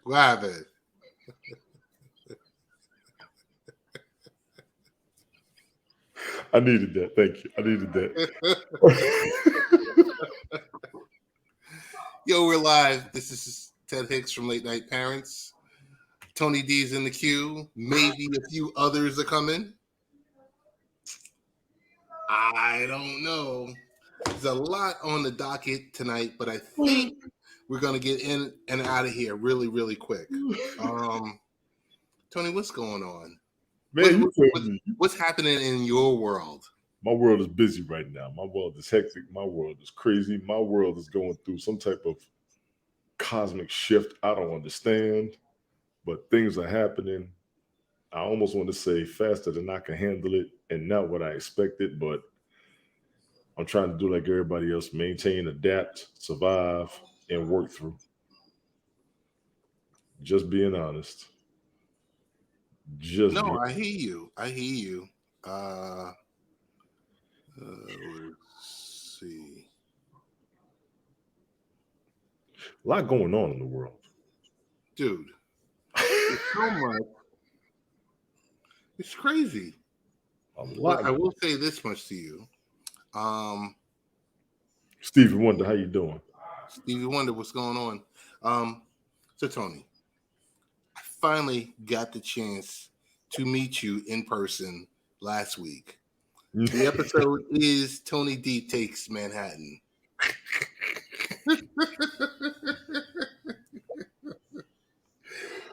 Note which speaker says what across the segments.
Speaker 1: What happened?
Speaker 2: I needed that. Thank you. I needed that.
Speaker 1: Yo, we're live. This is Ted Hicks from Late Night Parents. Tony D's in the queue. Maybe a few others are coming. I don't know. There's a lot on the docket tonight, but I think we're going to get in and out of here really, really quick. Tony, what's going on?
Speaker 2: Man,
Speaker 1: what's happening in your world?
Speaker 2: My world is busy right now. My world is hectic. My world is crazy. My world is going through some type of cosmic shift I don't understand, but things are happening. I almost want to say faster than I can handle it and not what I expected, but I'm trying to do like everybody else, maintain, adapt, survive, and work through. Just being honest.
Speaker 1: I hear you. Let's see.
Speaker 2: A lot going on in the world.
Speaker 1: Dude. It's so much. It's crazy. But I will say this much to you.
Speaker 2: Stevie Wonder, how you doing?
Speaker 1: Stevie Wonder, what's going on? So Tony, I finally got the chance to meet you in person last week. The episode is Tony D Takes Manhattan.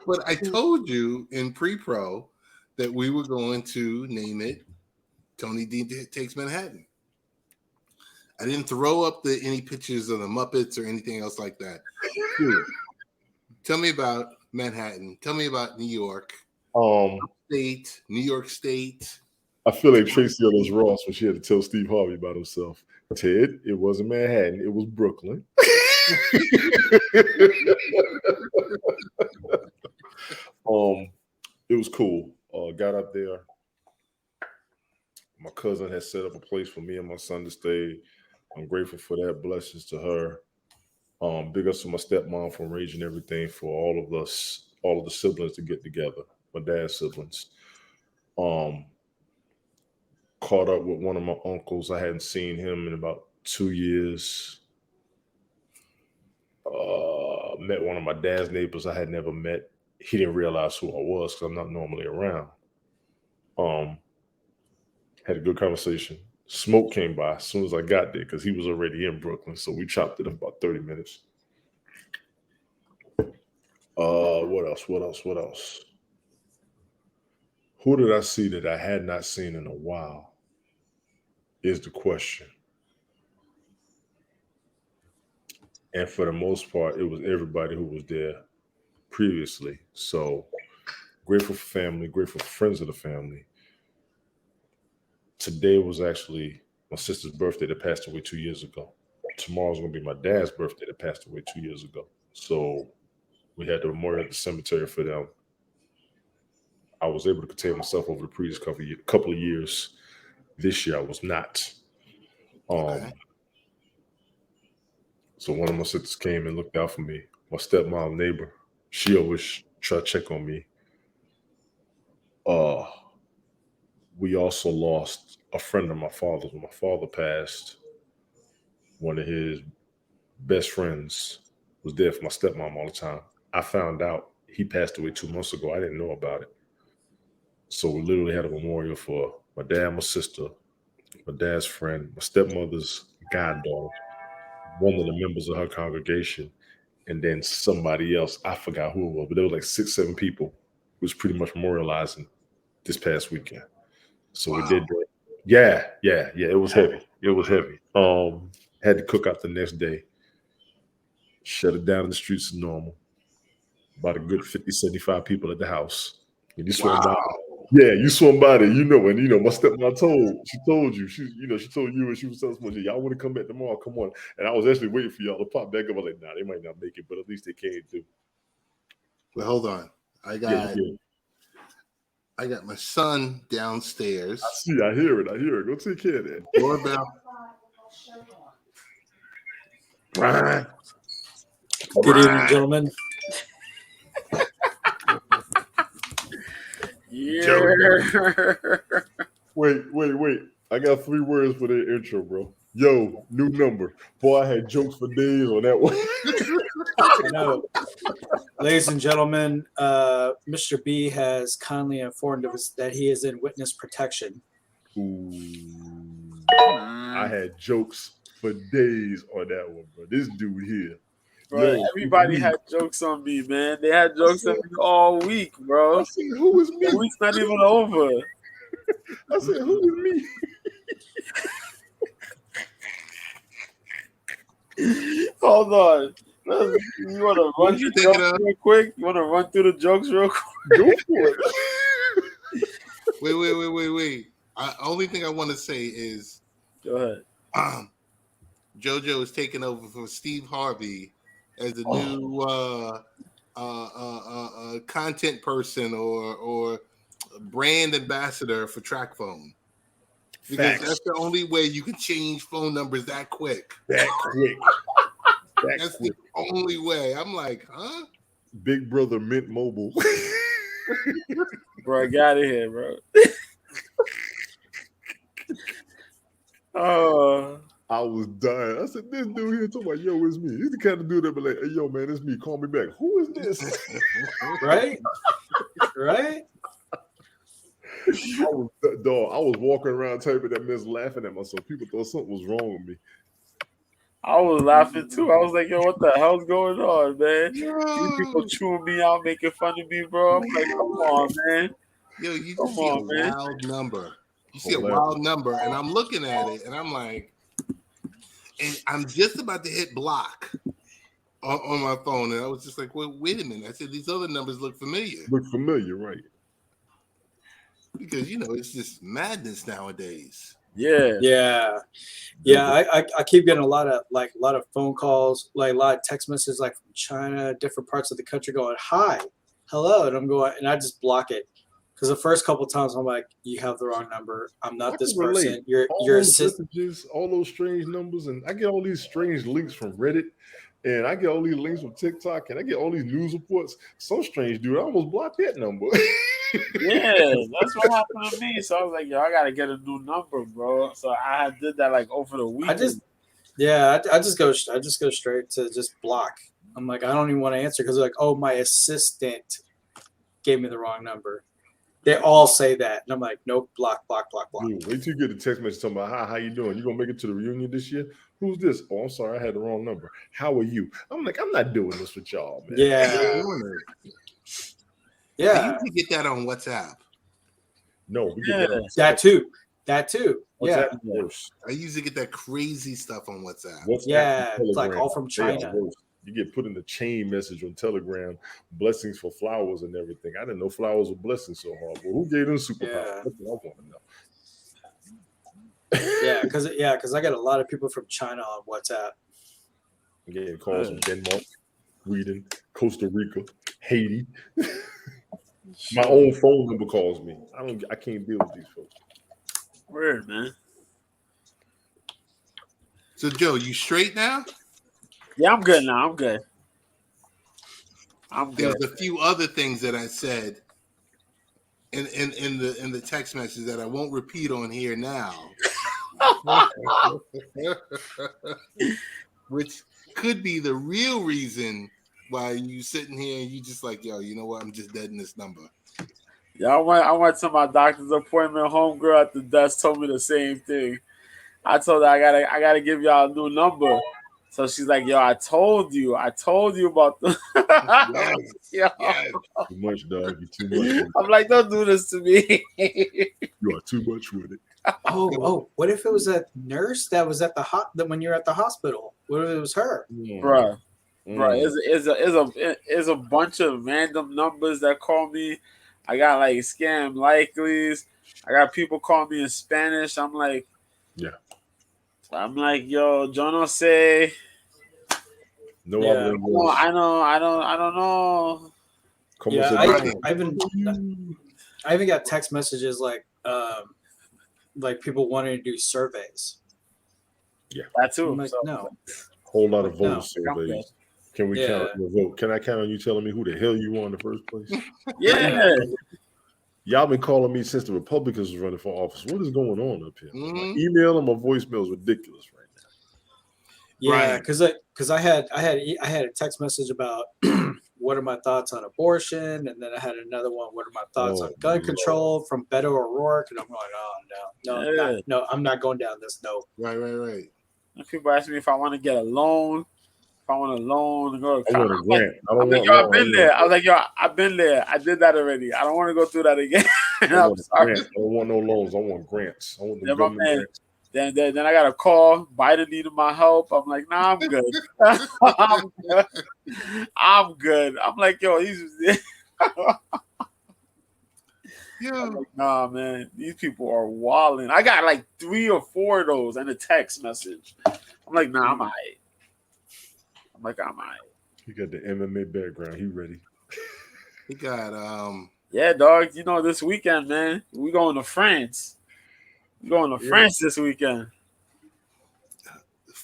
Speaker 1: But I told you in pre-pro that we were going to name it Tony D Takes Manhattan. I didn't throw up any pictures of the Muppets or anything else like that. Dude, tell me about Manhattan. Tell me about New York. State, New York State.
Speaker 2: I feel like Tracy Ellis Ross when she had to tell Steve Harvey about himself. Ted, it wasn't Manhattan, it was Brooklyn. It was cool. Got up there. My cousin had set up a place for me and my son to stay. I'm grateful for that. Blessings to her. Big ups to my stepmom for arranging everything for all of us, all of the siblings to get together. My dad's siblings. Caught up with one of my uncles. I hadn't seen him in about 2 years. Met one of my dad's neighbors I had never met. He didn't realize who I was because I'm not normally around. Had a good conversation. Smoke came by as soon as I got there because he was already in Brooklyn. So we chopped it up about 30 minutes. What else? Who did I see that I had not seen in a while is the question. And for the most part, it was everybody who was there previously. So grateful for family, grateful for friends of the family. Today was actually my sister's birthday that passed away 2 years ago. Tomorrow's going to be my dad's birthday that passed away 2 years ago. So we had the memorial at the cemetery for them. I was able to contain myself over the previous couple of years. This year I was not.
Speaker 1: Okay.
Speaker 2: So one of my sisters came and looked out for me. My stepmom neighbor, she always try to check on me. We also lost a friend of my father's. When my father passed, one of his best friends was there for my stepmom all the time. I found out he passed away 2 months ago. I didn't know about it. So we literally had a memorial for my dad, my sister, my dad's friend, my stepmother's goddaughter, one of the members of her congregation, and then somebody else. I forgot who it was, but there was like 6, 7 people who was pretty much memorializing this past weekend. So we did that. Yeah. It was heavy. Had to cook out the next day. Shut it down in the streets as normal. About a good 50, 75 people at the house. And you swung by. Yeah, you swung by there, and my stepmom told you, she told you, and she was telling us, y'all want to come back tomorrow? Come on. And I was actually waiting for y'all to pop back up. I was like, nah, they might not make it, but at least they came through.
Speaker 1: Well, hold on. I got my son downstairs.
Speaker 2: I hear it. Go take care of that.
Speaker 1: Doorbell.
Speaker 2: Brian.
Speaker 3: Good evening, gentlemen.
Speaker 4: Yeah.
Speaker 2: Wait. I got 3 words for the intro, bro. Yo, new number. Boy, I had jokes for days on that one.
Speaker 3: I know. Ladies and gentlemen, Mr. B has kindly informed us that he is in witness protection.
Speaker 2: Ooh. I had jokes for days on that one, bro. This dude here.
Speaker 4: Bro, everybody had jokes on me, man. They had jokes on me all week, bro.
Speaker 2: I said, who is me?
Speaker 4: The week's not even over.
Speaker 2: I said, who is me?
Speaker 4: Hold on. You want to run through jokes real quick? You want to run through the jokes real quick?
Speaker 2: Go for it.
Speaker 1: Wait. Only thing I want to say is,
Speaker 4: go ahead.
Speaker 1: JoJo is taking over from Steve Harvey as the new content person or brand ambassador for TrackPhone. Because that's the only way you can change phone numbers that quick.
Speaker 2: That's
Speaker 1: the only way. I'm like, huh?
Speaker 2: Big Brother Mint Mobile.
Speaker 4: Bro, get out of here, bro. Oh.
Speaker 2: I was dying. I said, this dude here talking about, yo, it's me. He's the kind of dude that be like, hey, yo, man, it's me. Call me back. Who is this?
Speaker 3: Right? Right?
Speaker 2: I was walking around typing that mess laughing at myself. People thought something was wrong with me.
Speaker 4: I was laughing too. I was like, yo, what the hell's going on, man? These people chewing me out, making fun of me, bro. I'm like, come on, man.
Speaker 1: Yo, you just see a wild number. You see a wild number, and I'm looking at it, and I'm like, and I'm just about to hit block on my phone, and I was just like, well, wait a minute. I said, these other numbers look familiar.
Speaker 2: Look familiar, right?
Speaker 1: Because, it's just madness nowadays.
Speaker 3: Yeah. I keep getting a lot of phone calls, like a lot of text messages, like from China, different parts of the country, going, "Hi, hello," and I'm going, and I just block it because the first couple of times I'm like, "You have the wrong number. I'm not this person. You're
Speaker 2: messages, all those strange numbers, and I get all these strange links from Reddit, and I get all these links from TikTok, and I get all these news reports. Some strange dude, I almost blocked that number.
Speaker 4: Yeah, that's what happened to me. So I was like, yo, I gotta get a new number, bro. So I did that like over the weekend.
Speaker 3: I just go straight to just block. I'm like, I don't even want to answer because they're like, oh, my assistant gave me the wrong number. They all say that, and I'm like, nope, block.
Speaker 2: Dude, wait till you get a text message talking about, hi, how you doing? You gonna make it to the reunion this year? Who's this? Oh, I'm sorry, I had the wrong number. How are you? I'm like, I'm not doing this with y'all, man.
Speaker 3: Yeah.
Speaker 1: I usually get that on WhatsApp.
Speaker 2: No, we get
Speaker 3: that too. Yeah.
Speaker 1: I usually get that crazy stuff on WhatsApp.
Speaker 3: It's like all from China.
Speaker 2: You get put in the chain message on Telegram, blessings for flowers and everything. I didn't know flowers were blessings so hard. Well, who gave them superpowers? That's what I want
Speaker 3: to know. Because I get a lot of people from China on WhatsApp.
Speaker 2: I'm getting calls from Denmark, Sweden, Costa Rica, Haiti. My own phone number calls me. I can't deal with these folks.
Speaker 4: Weird, man.
Speaker 1: So, Joe, you straight now?
Speaker 4: Yeah, I'm good now. I'm good.
Speaker 1: There's a few other things that I said in the text message that I won't repeat on here now. Which could be the real reason why you sitting here and you just like, yo, you know what? I'm just dead in this number.
Speaker 4: Yeah, I went to my doctor's appointment. Homegirl at the desk told me the same thing. I told her I gotta give y'all a new number. So she's like, yo, I told you about the
Speaker 2: yes. Too much, dog. You're too much.
Speaker 4: I'm like, don't do this to me.
Speaker 2: You are too much with it.
Speaker 3: Oh, what if it was a nurse that was at the when you're at the hospital? What if it was her?
Speaker 4: Bro, it's a bunch of random numbers that call me. I got like scam likelies. I got people call me in Spanish. I'm like, yo, yo no sé.
Speaker 2: No,
Speaker 3: yeah.
Speaker 4: I don't know.
Speaker 3: I even got text messages like people wanting to do surveys.
Speaker 2: Yeah,
Speaker 4: that too.
Speaker 3: I'm like, no.
Speaker 2: whole lot of voter
Speaker 3: No.
Speaker 2: surveys. Can we count on your vote? Can I count on you telling me who the hell you are in the first place?
Speaker 4: Yeah.
Speaker 2: Y'all been calling me since the Republicans was running for office. What is going on up here? My
Speaker 1: Mhm.
Speaker 2: email and my voicemail is ridiculous right now.
Speaker 3: Yeah,
Speaker 1: Brian.
Speaker 3: because I had a text message about what are my thoughts on abortion, and then I had another one. What are my thoughts on gun control from Beto O'Rourke? And I'm going, oh no, I'm not going down this. No.
Speaker 1: Right.
Speaker 4: People ask me if I want to get a loan. If I want a loan to go to
Speaker 2: I want a grant. I don't want
Speaker 4: yo, I've
Speaker 2: loan.
Speaker 4: been there. I was like, yo, I've been there. I did that already. I don't want to go through that again. I'm sorry.
Speaker 2: I don't want no loans. I want grants. I want the
Speaker 4: Yeah, my
Speaker 2: government
Speaker 4: man.
Speaker 2: grants.
Speaker 4: Then I got a call. Biden needed my help. I'm like, nah, I'm good. I'm good. I'm good. I'm like, yo, he's
Speaker 1: Yeah.
Speaker 4: like, nah, man, these people are wilding. I got like 3 or 4 of those and a text message. I'm like, nah, I'm all right.
Speaker 2: He got the MMA background. He ready.
Speaker 1: He got
Speaker 4: Yeah, dog. You know, this weekend, man, we going to France. We're going to France this weekend.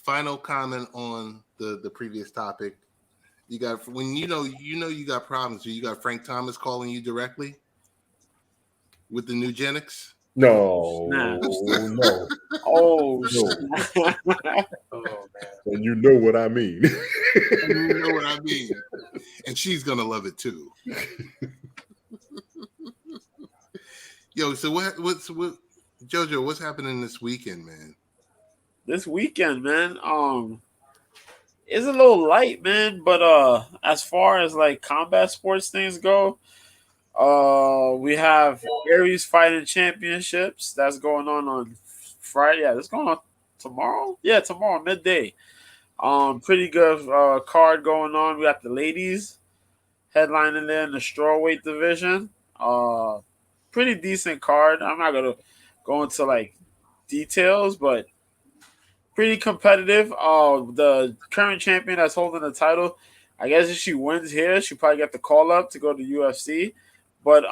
Speaker 1: final comment on the previous topic. You got when you know you got problems. You got Frank Thomas calling you directly with the Nugenics.
Speaker 2: No.
Speaker 4: Oh,
Speaker 2: no.
Speaker 3: Oh man.
Speaker 2: And you know what I mean.
Speaker 1: You know what I mean. And she's gonna love it too. Yo, so what Jojo, what's happening this weekend, man?
Speaker 4: This weekend, man, it's a little light, man, but as far as like combat sports things go, we have Aries Fighting Championships that's going on Friday. Yeah, that's going on tomorrow. Yeah, tomorrow midday. Pretty good card going on. We got the ladies headlining there in the strawweight division. Pretty decent card. I'm not gonna go into like details, but pretty competitive. The current champion that's holding the title, I guess if she wins here, she probably get the call up to go to UFC. But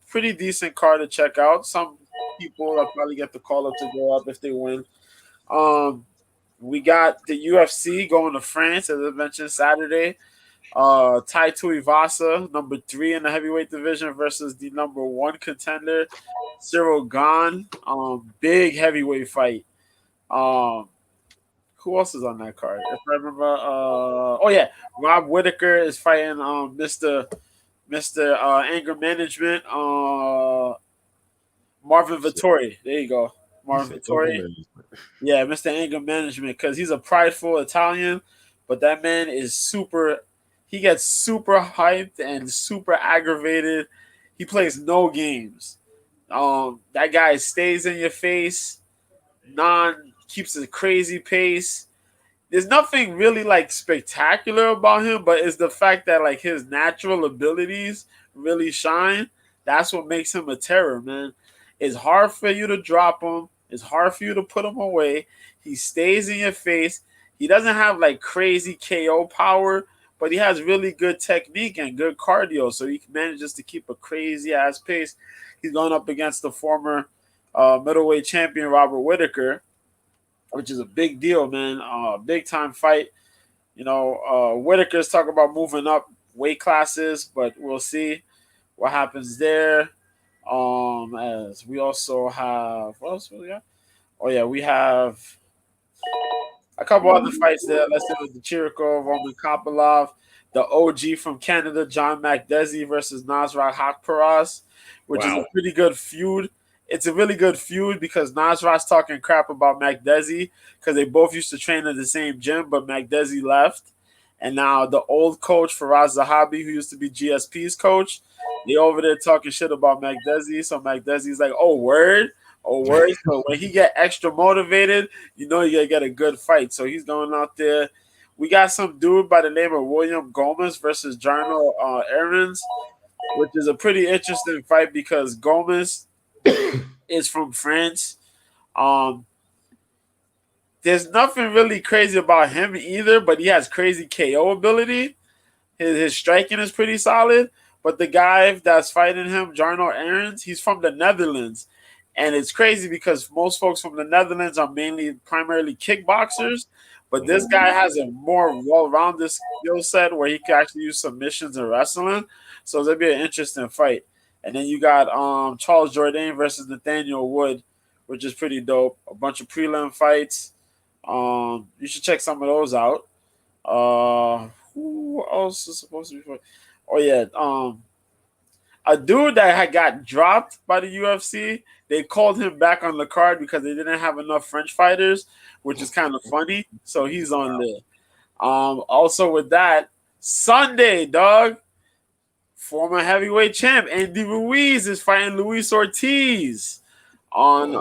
Speaker 4: pretty decent card to check out. Some people will probably get the call up to go up if they win. We got the UFC going to France, as I mentioned, Saturday. Tai Tuivasa, number 3 in the heavyweight division, versus the number 1 contender, Cyril Gane. Big heavyweight fight. Who else is on that card? If I remember, Rob Whittaker is fighting Mr. Anger Management. Marvin Vittori. There you go. Marvin Vittori. Yeah, Mr. Anger Management, because he's a prideful Italian, but that man is super. He gets super hyped and super aggravated. He plays no games. That guy stays in your face. Keeps a crazy pace. There's nothing really like spectacular about him, but it's the fact that like his natural abilities really shine. That's what makes him a terror, man. It's hard for you to drop him. It's hard for you to put him away. He stays in your face. He doesn't have like crazy KO power, but he has really good technique and good cardio, so he manages to keep a crazy ass pace. He's going up against the former middleweight champion Robert Whittaker, which is a big deal, man. Big time fight. You know, Whittaker's talking about moving up weight classes, but we'll see what happens there. As we also have, what else we got? Oh yeah, we have a couple other fights there. Let's say with the Chirikov, Roman Kopylov, the OG from Canada, John Makdessi versus Nasrat Haqparast, which is a pretty good feud. It's a really good feud because Nasrat's talking crap about Makdessi because they both used to train at the same gym, but Makdessi left. And now the old coach, Faraz Zahabi, who used to be GSP's coach, they over there talking shit about Makdessi. So Makdessi's like, oh, word. So when he get extra motivated, you know you're going to get a good fight. So he's going out there. We got some dude by the name of William Gomez versus Jarno Aarons, which is a pretty interesting fight because Gomez is from France. There's nothing really crazy about him either, but he has crazy KO ability. His striking is pretty solid. But the guy that's fighting him, Jarno Aarons, he's from the Netherlands. And it's crazy because most folks from the Netherlands are primarily kickboxers, But this guy has a more well-rounded skill set where he can actually use submissions and wrestling. So it'll be an interesting fight. And then you got Charles Jourdain versus Nathaniel Wood, which is pretty dope. A bunch of prelim fights. You should check some of those out. Who else is supposed to be? Oh yeah, a dude that had got dropped by the UFC. They called him back on the card because they didn't have enough French fighters, which is kind of funny. So he's on there. Also with that, Sunday, dog, former heavyweight champ Andy Ruiz is fighting Luis Ortiz on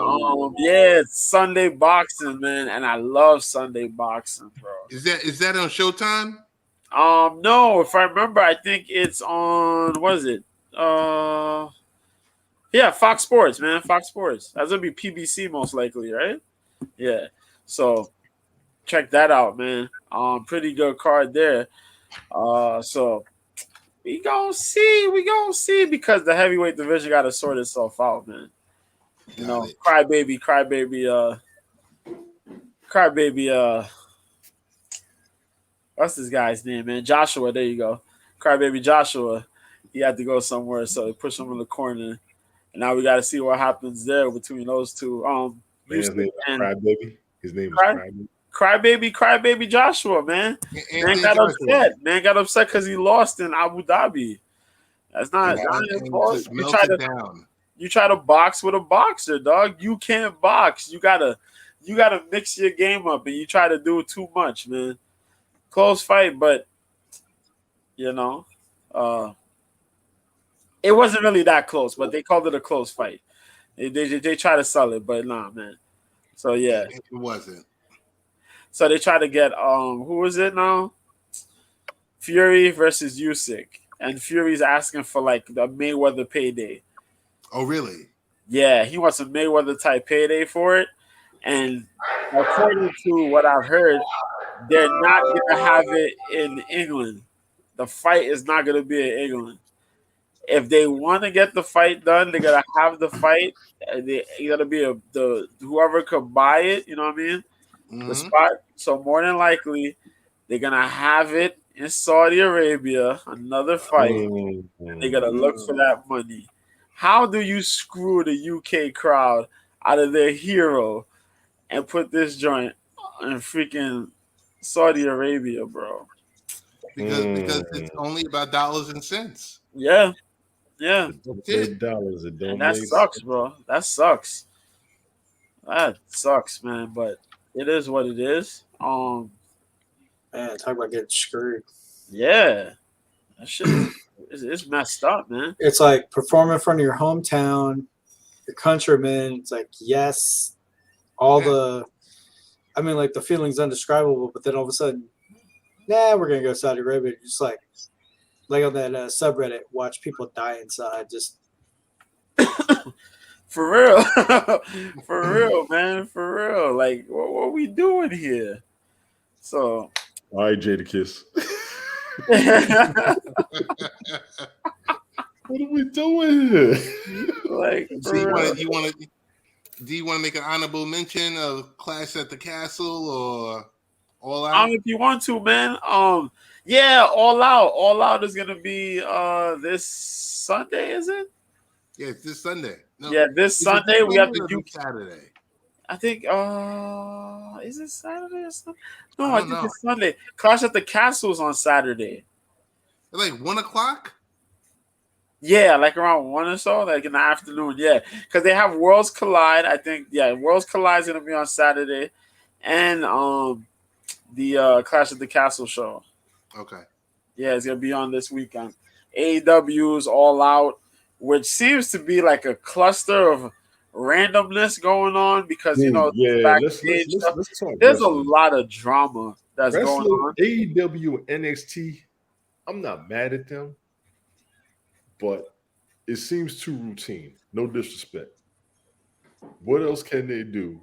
Speaker 4: it's Sunday boxing, man, and I love Sunday boxing, bro.
Speaker 1: Is that on Showtime?
Speaker 4: No, if I remember, I think it's on, what is it? Yeah, Fox Sports, man. Fox Sports. That's gonna be PBC most likely, right? Yeah. So check that out, man. Pretty good card there. So we gonna see because the heavyweight division gotta sort itself out, man. You know, crybaby. What's this guy's name, man? Joshua. There you go. Crybaby Joshua. He had to go somewhere, so they pushed him in the corner. And now we got to see what happens there between those two.
Speaker 2: His name is Crybaby. His name is Crybaby.
Speaker 4: Crybaby Joshua, man. Man got upset. Man got upset because he lost in Abu Dhabi. That's not his fault. You try to box with a boxer, dog. You can't box. You gotta mix your game up, and you try to do too much, man. Close fight, but you know, it wasn't really that close, but they called it a close fight. They try to sell it, but nah, man. So yeah,
Speaker 1: it wasn't.
Speaker 4: So they try to get who is it now? Fury versus Usyk, and Fury's asking for like the Mayweather payday.
Speaker 1: Oh really?
Speaker 4: Yeah, he wants a Mayweather type payday for it, and according to what I've heard, they're not gonna have it in England. The fight is not gonna be in England. If they want to get the fight done, they're gonna have the fight. They gotta be the whoever could buy it. You know what I mean? The spot. So more than likely, they're gonna have it in Saudi Arabia. Another fight. And they're gonna look for that money. How do you screw the UK crowd out of their hero and put this joint in freaking Saudi Arabia, bro?
Speaker 1: Because it's only about dollars and cents.
Speaker 4: Yeah. Yeah.
Speaker 2: $8.
Speaker 4: And that sucks, bro. That sucks. That sucks, man. But it is what it is.
Speaker 3: Man, talk about getting screwed.
Speaker 4: Yeah. That shit it's messed up, man.
Speaker 3: It's like perform in front of your hometown, your countrymen. It's like, yes, the feeling's indescribable, but then all of a sudden, we're going to go to Saudi Arabia. Just like on that subreddit, watch people die inside. Just
Speaker 4: for real. For real, man. For real. Like, what are we doing here? So.
Speaker 2: All right, Jadakiss. What are we doing here?
Speaker 4: Like,
Speaker 1: do you want to make an honorable mention of Clash at the Castle or All Out?
Speaker 4: If you want to, man. Yeah, All Out. All Out is gonna be this Sunday, is it?
Speaker 1: Yeah, it's this Sunday. No,
Speaker 4: yeah, this Sunday we have to do
Speaker 1: Saturday.
Speaker 4: I think is it Saturday or something? No, I think it's Sunday. Clash at the Castle is on Saturday.
Speaker 1: Like 1:00?
Speaker 4: Yeah, like around 1 or so, like in the afternoon. Yeah, because they have Worlds Collide. I think Worlds Collide is gonna be on Saturday, and the Clash at the Castle show.
Speaker 1: Okay.
Speaker 4: Yeah, it's gonna be on this weekend. AEW's All Out, which seems to be like a cluster of randomness going on because let's talk. There's a lot of drama that's going on.
Speaker 2: AEW and NXT, I'm not mad at them, but it seems too routine. No disrespect. What else can they do?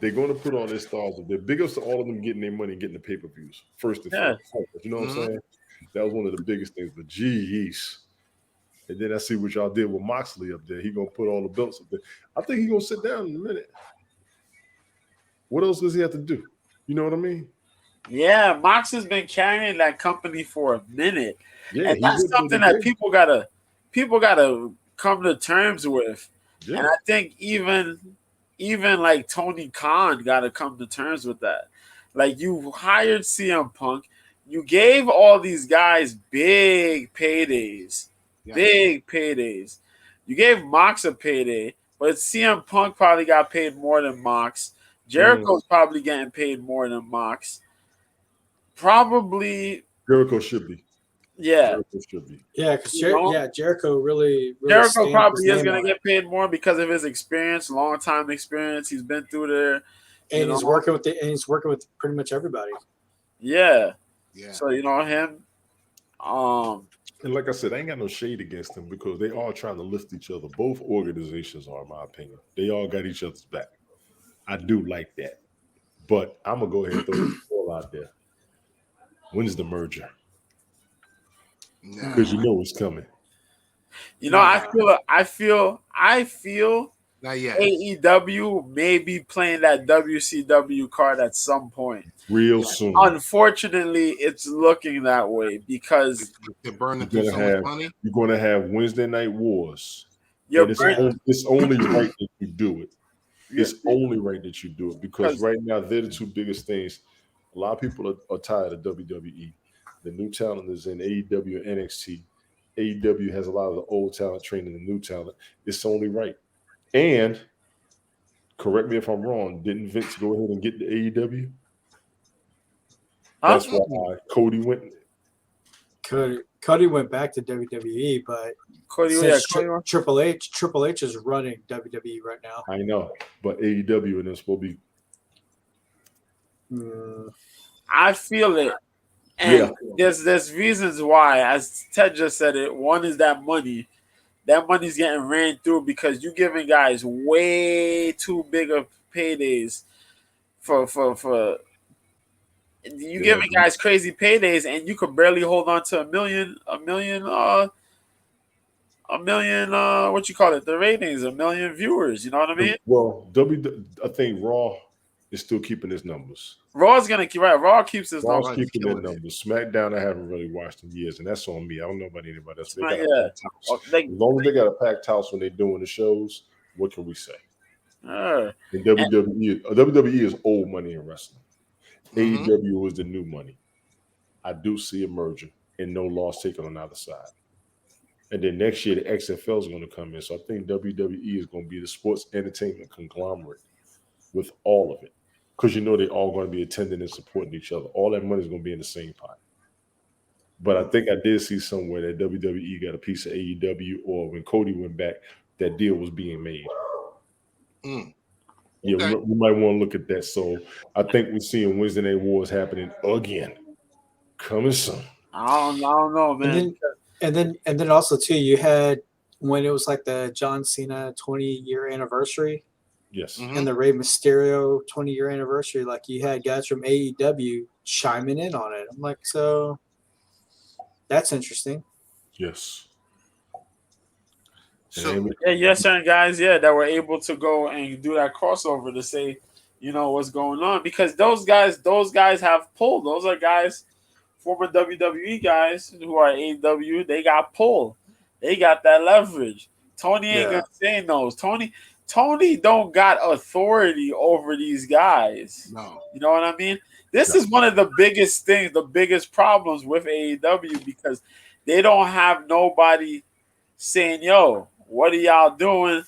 Speaker 2: They're going to put on their stars. They're biggest to all of them getting their money and getting the pay-per-views first and foremost. You know what I'm saying? That was one of the biggest things. But geez. And then I see what y'all did with Moxley up there. He gonna put all the belts up there. I think he gonna sit down in a minute. What else does he have to do? You know what I mean?
Speaker 4: Yeah, Mox has been carrying that company for a minute,
Speaker 2: Yeah,
Speaker 4: and
Speaker 2: he
Speaker 4: that's
Speaker 2: did
Speaker 4: something
Speaker 2: what he
Speaker 4: that
Speaker 2: did.
Speaker 4: people gotta come to terms with.
Speaker 2: Yeah.
Speaker 4: And I think even like Tony Khan got to come to terms with that. Like you hired CM Punk, you gave all these guys big paydays,
Speaker 1: Yes.
Speaker 4: big paydays. You gave Mox a payday, but CM Punk probably got paid more than Mox. Jericho's probably getting paid more than Mox. Probably,
Speaker 2: Jericho should be.
Speaker 4: yeah.
Speaker 2: Jericho should be.
Speaker 3: Yeah, because
Speaker 4: You know?
Speaker 3: Jericho really
Speaker 4: Jericho
Speaker 3: stamped
Speaker 4: probably
Speaker 3: his
Speaker 4: is
Speaker 3: name
Speaker 4: going
Speaker 3: on
Speaker 4: to
Speaker 3: it.
Speaker 4: get paid more because of his experience, long time experience. He's been through there.
Speaker 3: And he's working with pretty much everybody.
Speaker 4: Yeah.
Speaker 1: Yeah.
Speaker 4: So him.
Speaker 2: And like I said, I ain't got no shade against them because they all trying to lift each other. Both organizations are, in my opinion. They all got each other's back. I do like that. But I'm gonna go ahead and throw the ball out there. When's the merger? Because you know it's coming.
Speaker 4: I feel
Speaker 1: Not yet.
Speaker 4: AEW may be playing that WCW card at some point.
Speaker 2: Real soon.
Speaker 4: Unfortunately, it's looking that way because
Speaker 1: they're burning through so much money.
Speaker 2: You're going to have Wednesday Night Wars.
Speaker 4: It's
Speaker 2: only right that you do it. It's only right that you do it because right now they're the two biggest things. A lot of people are tired of WWE. The new talent is in AEW and NXT. AEW has a lot of the old talent training the new talent. It's only right. And correct me if I'm wrong, didn't Vince go ahead and get the AEW? That's why Cody went.
Speaker 3: Cody went back to WWE, but Triple H is running WWE right now.
Speaker 2: I know, but AEW and them supposed to be.
Speaker 4: I feel it, and there's reasons why. As Ted just said it, one is that money. That money's getting ran through because you're giving guys way too big of paydays for you giving guys crazy paydays, and you could barely hold on to a million. What you call it? The ratings, 1 million viewers. You know what I mean?
Speaker 2: Well, I think Raw is still keeping his numbers.
Speaker 4: Raw's gonna keep right. Raw keeps his
Speaker 2: Raw's
Speaker 4: numbers.
Speaker 2: keeping their numbers. SmackDown, I haven't really watched in years, and that's on me. I don't know about anybody else. They got a packed house. As long as they got a packed house when they're doing the shows, what can we say? And WWE is old money in wrestling. AEW is the new money. I do see a merger and no loss taken on either side. And then next year, the XFL is going to come in. So I think WWE is going to be the sports entertainment conglomerate with all of it. Because they're all going to be attending and supporting each other. All that money is going to be in the same pot. But I think I did see somewhere that WWE got a piece of AEW, or when Cody went back, that deal was being made. Yeah, we might want to look at that. So I think we're seeing Wednesday Night Wars happening again. Coming soon.
Speaker 4: I don't know, man.
Speaker 3: And then also too, you had when it was like the John Cena 20-year anniversary.
Speaker 2: Yes.
Speaker 3: And the Rey Mysterio 20-year anniversary, like you had guys from AEW chiming in on it. I'm like, so that's interesting.
Speaker 2: Yes.
Speaker 1: So
Speaker 4: certain guys, that were able to go and do that crossover to say, what's going on, because those guys have pulled. Those are guys, former WWE guys who are AEW. They got pulled. They got that leverage. Tony ain't gonna say no. Tony don't got authority over these guys.
Speaker 1: No.
Speaker 4: You know what I mean? This is one of the biggest things, the biggest problems with AEW, because they don't have nobody saying, yo, what are y'all doing?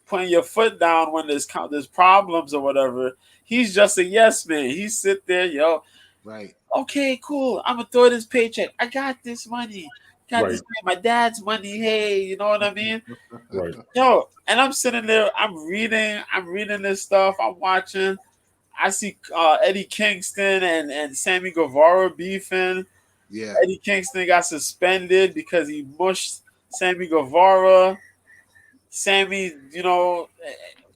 Speaker 4: Putting your foot down when there's problems or whatever. He's just a yes man. He sit there, yo.
Speaker 1: Right.
Speaker 4: Okay, cool. I'm going to throw this paycheck. I got this money. This money. My dad's money. Hey, you know what I mean?
Speaker 2: Right.
Speaker 4: Yo, and I'm sitting there. I'm reading this stuff. I'm watching. I see Eddie Kingston and Sammy Guevara beefing.
Speaker 1: Yeah.
Speaker 4: Eddie Kingston got suspended because he mushed Sammy Guevara. Sammy,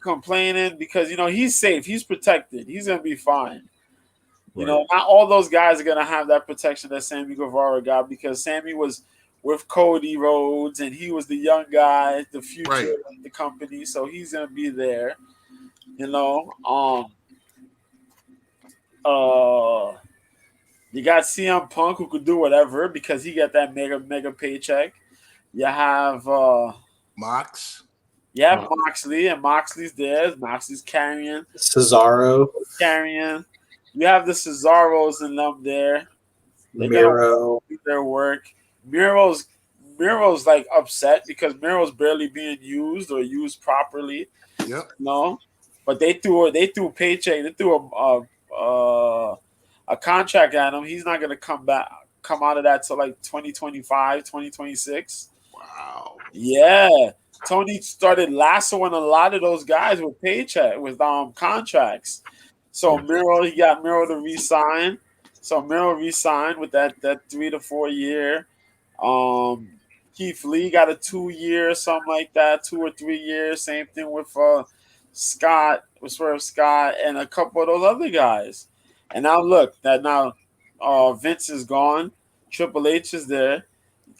Speaker 4: complaining because, he's safe. He's protected. He's going to be fine. Right. Not all those guys are going to have that protection that Sammy Guevara got, because Sammy was with Cody Rhodes and he was the young guy, the future of the company. So he's going to be there, You got CM Punk who could do whatever because he got that mega paycheck. You have
Speaker 1: Mox.
Speaker 4: Moxley, and Moxley's there. Moxley's carrying.
Speaker 3: Cesaro,
Speaker 4: You have the Cesaros and them there. They're
Speaker 3: Miro.
Speaker 4: gonna do their work. Miro's like upset because Miro's barely being used or used properly.
Speaker 1: Yep.
Speaker 4: No, but they threw paycheck. They threw a contract at him. He's not gonna come out of that till like 2025, 2026.
Speaker 1: Wow.
Speaker 4: Yeah. Tony started lassoing a lot of those guys with paycheck with contracts. So he got Miro to re-sign. So Miro re-signed with that 3 to 4 year. Keith Lee got a 2 year, something like that, 2 or 3 years. Same thing with Scott, with Swerve Scott, and a couple of those other guys. And now look, Vince is gone, Triple H is there.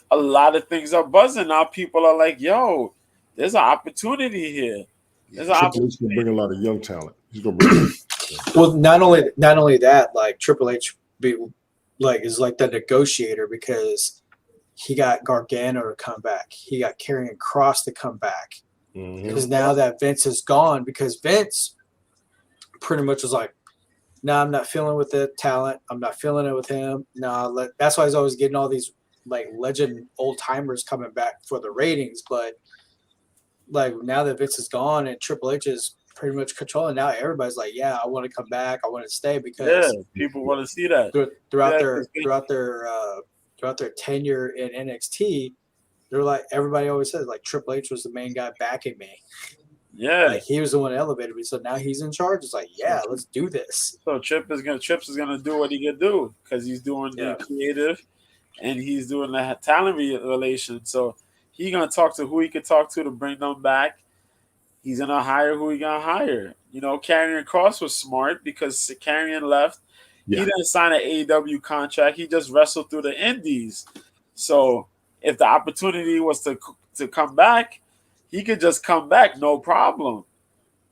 Speaker 4: A lot of things are buzzing now. People are like, "Yo, there's an opportunity here." There's an
Speaker 2: Triple H gonna bring a lot of young talent. He's gonna bring.
Speaker 3: Well, not only that, like Triple H is like the negotiator because he got Gargano to come back. He got Karrion Kross to come back. Because now that Vince is gone, because Vince pretty much was like, "No, I'm not feeling with the talent. I'm not feeling it with him." No, that's why he's always getting all these like legend old timers coming back for the ratings. But like now that Vince is gone and Triple H is pretty much controlling, now everybody's like, "Yeah, I want to come back. I want to stay," because
Speaker 4: people want to see that
Speaker 3: throughout their tenure in NXT. They're like, everybody always says like Triple H was the main guy backing me.
Speaker 4: Yeah,
Speaker 3: like he was the one that elevated me. So now he's in charge. It's like, yeah, let's do this.
Speaker 4: So Trips is gonna do what he can do because he's doing the creative and he's doing the talent relation. So he's gonna talk to who he can talk to bring them back. He's gonna hire who he gonna hire. You know, Karrion Kross was smart because Karrion left. Yeah. He didn't sign an AEW contract. He just wrestled through the Indies. So if the opportunity was to come back, he could just come back, no problem.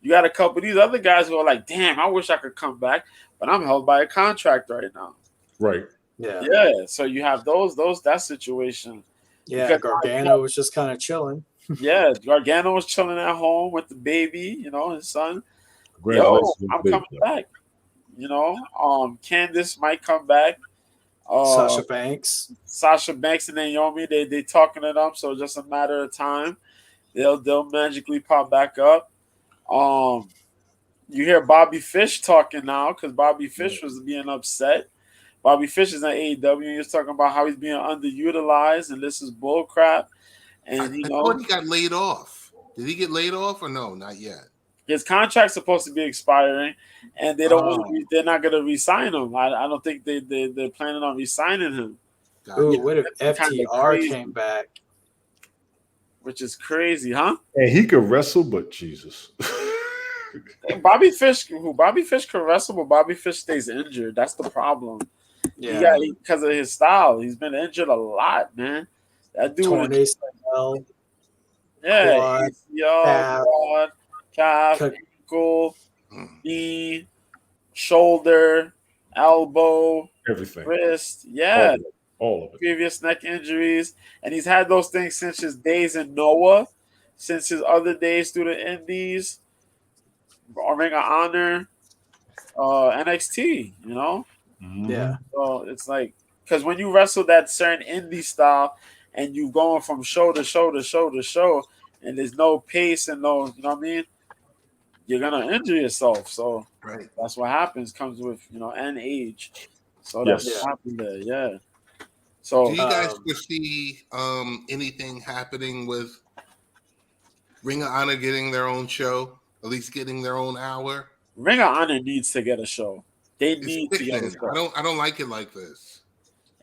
Speaker 4: You got a couple of these other guys who are like, "Damn, I wish I could come back, but I'm held by a contract right now."
Speaker 2: Right.
Speaker 3: Yeah.
Speaker 4: Yeah. So you have that situation.
Speaker 3: Yeah. Because Gargano was just kind of chilling.
Speaker 4: Yeah, Gargano was chilling at home with the baby, his son. Yo, I'm coming back. Candice might come back.
Speaker 3: Sasha Banks,
Speaker 4: and Naomi, they talking it up, so it's just a matter of time. They'll magically pop back up. You hear Bobby Fish talking now because Bobby Fish was being upset. Bobby Fish is in AEW. He's talking about how he's being underutilized and this is bull crap. And
Speaker 1: I thought he got laid off. Did he get laid off or no? Not yet.
Speaker 4: His contract's supposed to be expiring, and they don't. They're not going to re-sign him. I don't think they're planning on re-signing him.
Speaker 3: Ooh, what if FTR came back?
Speaker 4: Which is crazy, huh?
Speaker 2: And he could wrestle, but Jesus.
Speaker 4: Bobby Fish could wrestle, but Bobby Fish stays injured. That's the problem. Yeah, because of his style, he's been injured a lot, man. That dude.
Speaker 3: Torn ACL.
Speaker 4: Yeah, quad, calf, ankle, knee, shoulder, elbow,
Speaker 2: everything,
Speaker 4: wrist. Yeah,
Speaker 2: all of it.
Speaker 4: Previous neck injuries, and he's had those things since his days in Noah, since his other days through the Indies, Ring of Honor, NXT.
Speaker 3: Yeah.
Speaker 4: So it's like because when you wrestle that certain indie style, and you going from show to show to show to show, and there's no pace and no, you know what I mean? You're gonna injure yourself. So that's what happens. Comes with and age. So that's what happened there. Yeah. So
Speaker 1: do you guys foresee anything happening with Ring of Honor getting their own show, at least getting their own hour?
Speaker 4: Ring of Honor needs to get a show. They need to get a show.
Speaker 1: I don't like it like this.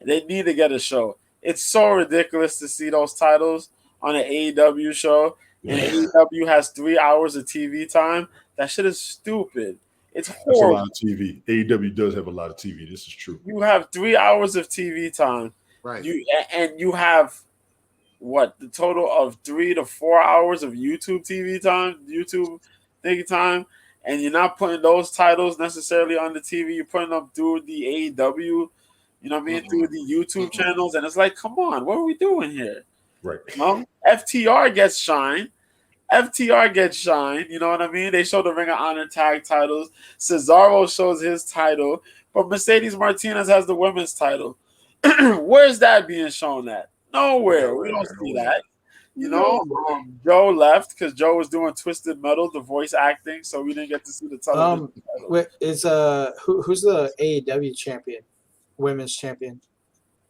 Speaker 4: They need to get a show. It's so ridiculous to see those titles on an AEW show. And AEW has 3 hours of TV time. That shit is stupid. It's horrible.
Speaker 2: That's a lot of TV. AEW does have a lot of TV. This is true.
Speaker 4: You have 3 hours of TV time.
Speaker 1: Right.
Speaker 4: You have the total of 3 to 4 hours of YouTube TV time, YouTube thinking time, and you're not putting those titles necessarily on the TV. You're putting them through the AEW You know what I mean? Through the YouTube channels, and it's like, come on, what are we doing here?
Speaker 2: Right.
Speaker 4: You know, FTR gets shine. FTR gets shine. You know what I mean? They show the Ring of Honor tag titles. Cesaro shows his title, but Mercedes Martinez has the women's title. Where's that being shown at? Nowhere. We don't see that. You know, Joe left because Joe was doing Twisted Metal, the voice acting, so we didn't get to see the television title.
Speaker 3: Wait, who's the AEW champion, women's champion?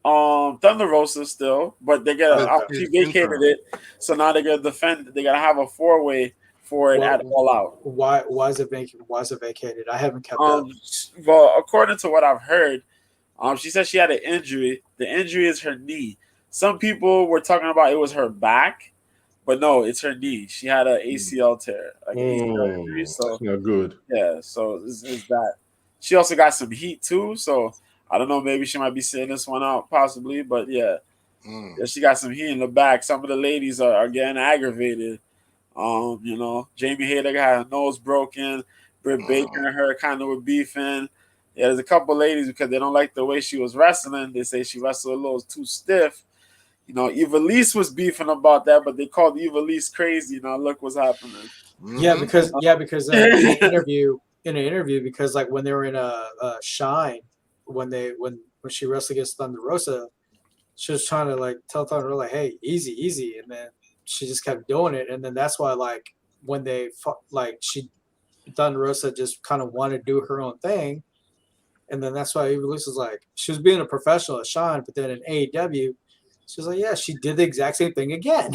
Speaker 4: Thunder Rosa still, but they got she vacated it, so now they gotta defend. They gotta have a 4-way for it at All Out.
Speaker 3: Why is it vacated? Why is it vacated? I haven't kept up.
Speaker 4: Well, according to what I've heard, she said she had an injury. The injury is her knee. Some people were talking about it was her back, but no, it's her knee. She had an ACL tear, like an ACL injury. So
Speaker 2: not good.
Speaker 4: Yeah, so is that. She also got some heat too, so I don't know. Maybe she might be sitting this one out, possibly. But yeah, she got some heat in the back. Some of the ladies are getting aggravated. You know, Jamie Hayter got her nose broken. Britt Baker and her kind of were beefing. Yeah, there's a couple ladies because they don't like the way she was wrestling. They say she wrestled a little too stiff. You know, Ivelisse was beefing about that, but they called Ivelisse crazy. Now look what's happening.
Speaker 3: Yeah, because in an interview, because like when they were in a Shine, when she wrestled against Thunder Rosa, she was trying to like tell Thunder like, "Hey, easy," and then she just kept doing it, and then that's why like when they Thunder Rosa just kind of wanted to do her own thing, and then that's why Ivelisse was like, she was being a professional at Shine, but then in AEW, she was like, yeah, she did the exact same thing again.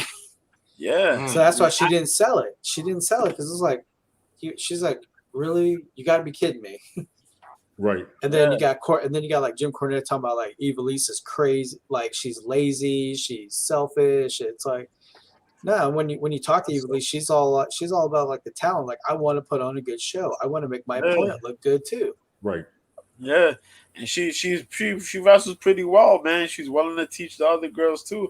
Speaker 4: Yeah.
Speaker 3: So that's why she didn't sell it. She didn't sell it because it's like, she's like, really, you got to be kidding me.
Speaker 2: Right.
Speaker 3: And then you got like Jim Cornette talking about like Ivelisse is crazy, like she's lazy, she's selfish. It's like, no, when you talk to Ivelisse, she's all about like the talent. Like, I want to put on a good show. I want to make my opponent look good too.
Speaker 2: Right.
Speaker 4: Yeah, and she wrestles pretty well, man. She's willing to teach the other girls too,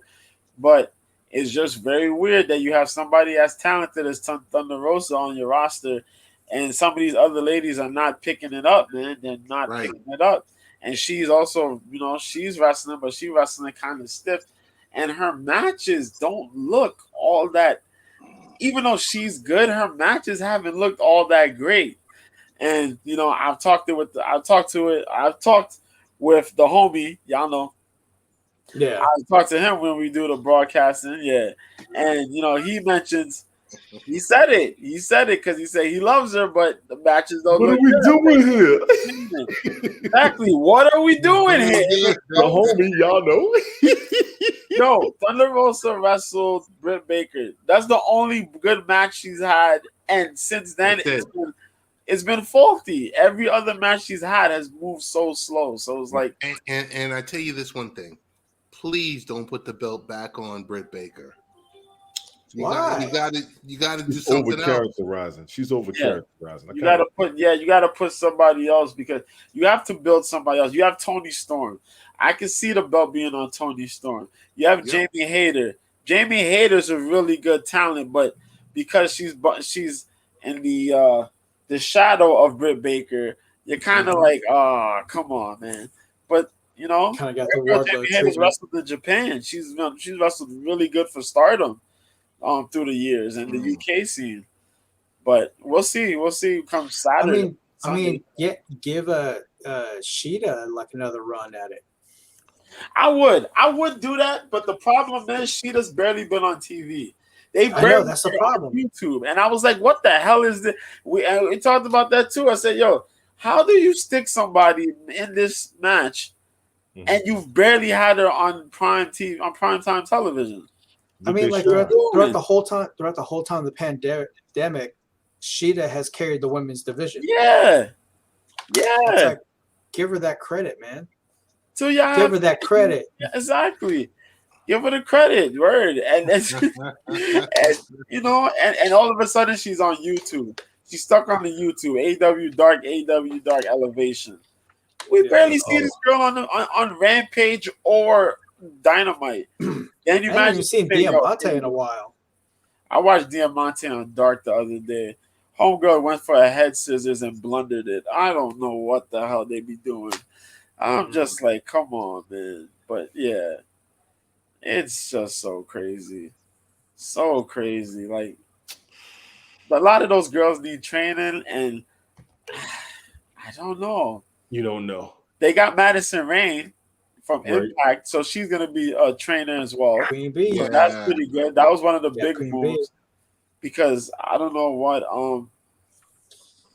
Speaker 4: but it's just very weird that you have somebody as talented as Thunder Rosa on your roster, and some of these other ladies are not picking it up, man. They're not picking it up, and she's also, you know, she's wrestling, but she's wrestling kind of stiff, and her matches don't look all that. Even though she's good, her matches haven't looked all that great. And you know, I've talked with the homie, y'all know.
Speaker 3: Yeah.
Speaker 4: I've talked to him when we do the broadcasting, yeah. And you know, he said it because he said he loves her, but the matches don't look good.
Speaker 2: What are we doing here?
Speaker 4: Exactly. What are we doing here?
Speaker 2: The homie, y'all know.
Speaker 4: Yo, Thunder Rosa wrestled Britt Baker. That's the only good match she's had, and since then it's been faulty. Every other match she's had has moved so slow. So it's like,
Speaker 1: and I tell you this one thing: please don't put the belt back on Britt Baker.
Speaker 3: Why?
Speaker 1: You got to do something else.
Speaker 2: She's over characterizing.
Speaker 4: You got to put somebody else, because you have to build somebody else. You have Toni Storm. I can see the belt being on Toni Storm. You have Jamie Hayter. Jamie Hayter's a really good talent, but because she's in the shadow of Britt Baker, you're kind of like, oh, come on, man. But you know,
Speaker 3: kind of got the word.
Speaker 4: Jamie Hayter's wrestled in Japan. She's wrestled really good for Stardom through the years and the UK scene. But we'll see come Saturday.
Speaker 3: I mean, give a Sheeta like another run at it.
Speaker 4: I would do that, but the problem is Sheeta's barely been on TV.
Speaker 3: That's the problem.
Speaker 4: YouTube, and I was like, "What the hell is this?" We talked about that too. I said, "Yo, how do you stick somebody in this match, and you've barely had her on primetime television?"
Speaker 3: I mean, like throughout the whole time of the pandemic, Sheeta has carried the women's division.
Speaker 4: Yeah.
Speaker 3: It's like, give her that credit, man.
Speaker 4: So yeah,
Speaker 3: give her that credit.
Speaker 4: Yeah, exactly. Give her the credit, word, and you know, and all of a sudden she's on YouTube. She's stuck on the YouTube. AW Dark Elevation. We barely see this girl on Rampage or Dynamite. Then you
Speaker 3: I haven't even seen Diamante in a while.
Speaker 4: I watched Diamante on Dark the other day. Homegirl went for a head scissors and blundered it. I don't know what the hell they be doing. I'm just like, come on, man. But yeah, it's just so crazy. So crazy. Like, a lot of those girls need training, and I don't know.
Speaker 2: You don't know,
Speaker 4: They got Madison Rain from
Speaker 2: right?
Speaker 4: Impact, so she's gonna be a trainer as well.
Speaker 3: Queen Bee.
Speaker 4: So
Speaker 1: Yeah.
Speaker 4: that's pretty good. That was one of the
Speaker 3: Yeah,
Speaker 4: big
Speaker 3: Queen
Speaker 4: moves because I don't know what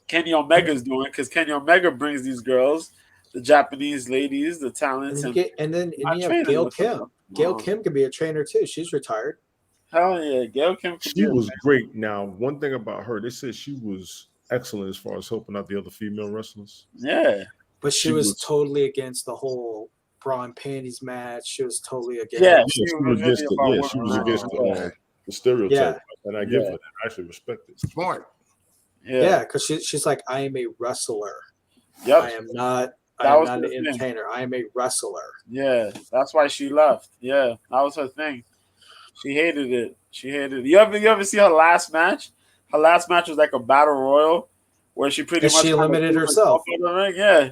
Speaker 4: Kenny Omega's doing because Kenny Omega brings these girls, the Japanese ladies, the
Speaker 3: And
Speaker 4: talents,
Speaker 3: then
Speaker 4: not
Speaker 3: you have
Speaker 4: training
Speaker 3: Gail
Speaker 4: with them.
Speaker 3: Kim. Gail Kim could be a trainer too. She's retired.
Speaker 4: Hell yeah, Gail Kim could be
Speaker 2: She
Speaker 4: a
Speaker 2: was great. Now, one thing about her, they said she was excellent as far as helping out the other female wrestlers.
Speaker 4: yeah.
Speaker 3: But she
Speaker 2: She
Speaker 3: was
Speaker 2: was-
Speaker 3: totally against the whole bra and panties match. She was totally against.
Speaker 4: Yeah,
Speaker 2: Yeah,
Speaker 4: she
Speaker 2: she
Speaker 4: was
Speaker 2: was against
Speaker 4: really
Speaker 2: the,
Speaker 4: about
Speaker 2: yeah, she was
Speaker 4: women.
Speaker 2: against
Speaker 1: okay.
Speaker 2: the stereotype,
Speaker 3: Yeah.
Speaker 2: and I give
Speaker 4: Yeah.
Speaker 2: her that. I actually respect it.
Speaker 1: Smart.
Speaker 3: Yeah, because she's like, I am a wrestler.
Speaker 4: Yep.
Speaker 3: I am not.
Speaker 4: That
Speaker 3: I am
Speaker 4: was
Speaker 3: not
Speaker 4: her
Speaker 3: an
Speaker 4: thing.
Speaker 3: entertainer. I am a wrestler.
Speaker 4: Yeah, that's why she left. Yeah, that was her thing. She hated it. She hated it. You ever see her last match? Her last match was like a battle royal where she pretty
Speaker 3: And
Speaker 4: much
Speaker 3: she eliminated
Speaker 4: threw
Speaker 3: herself.
Speaker 4: in the ring. Yeah,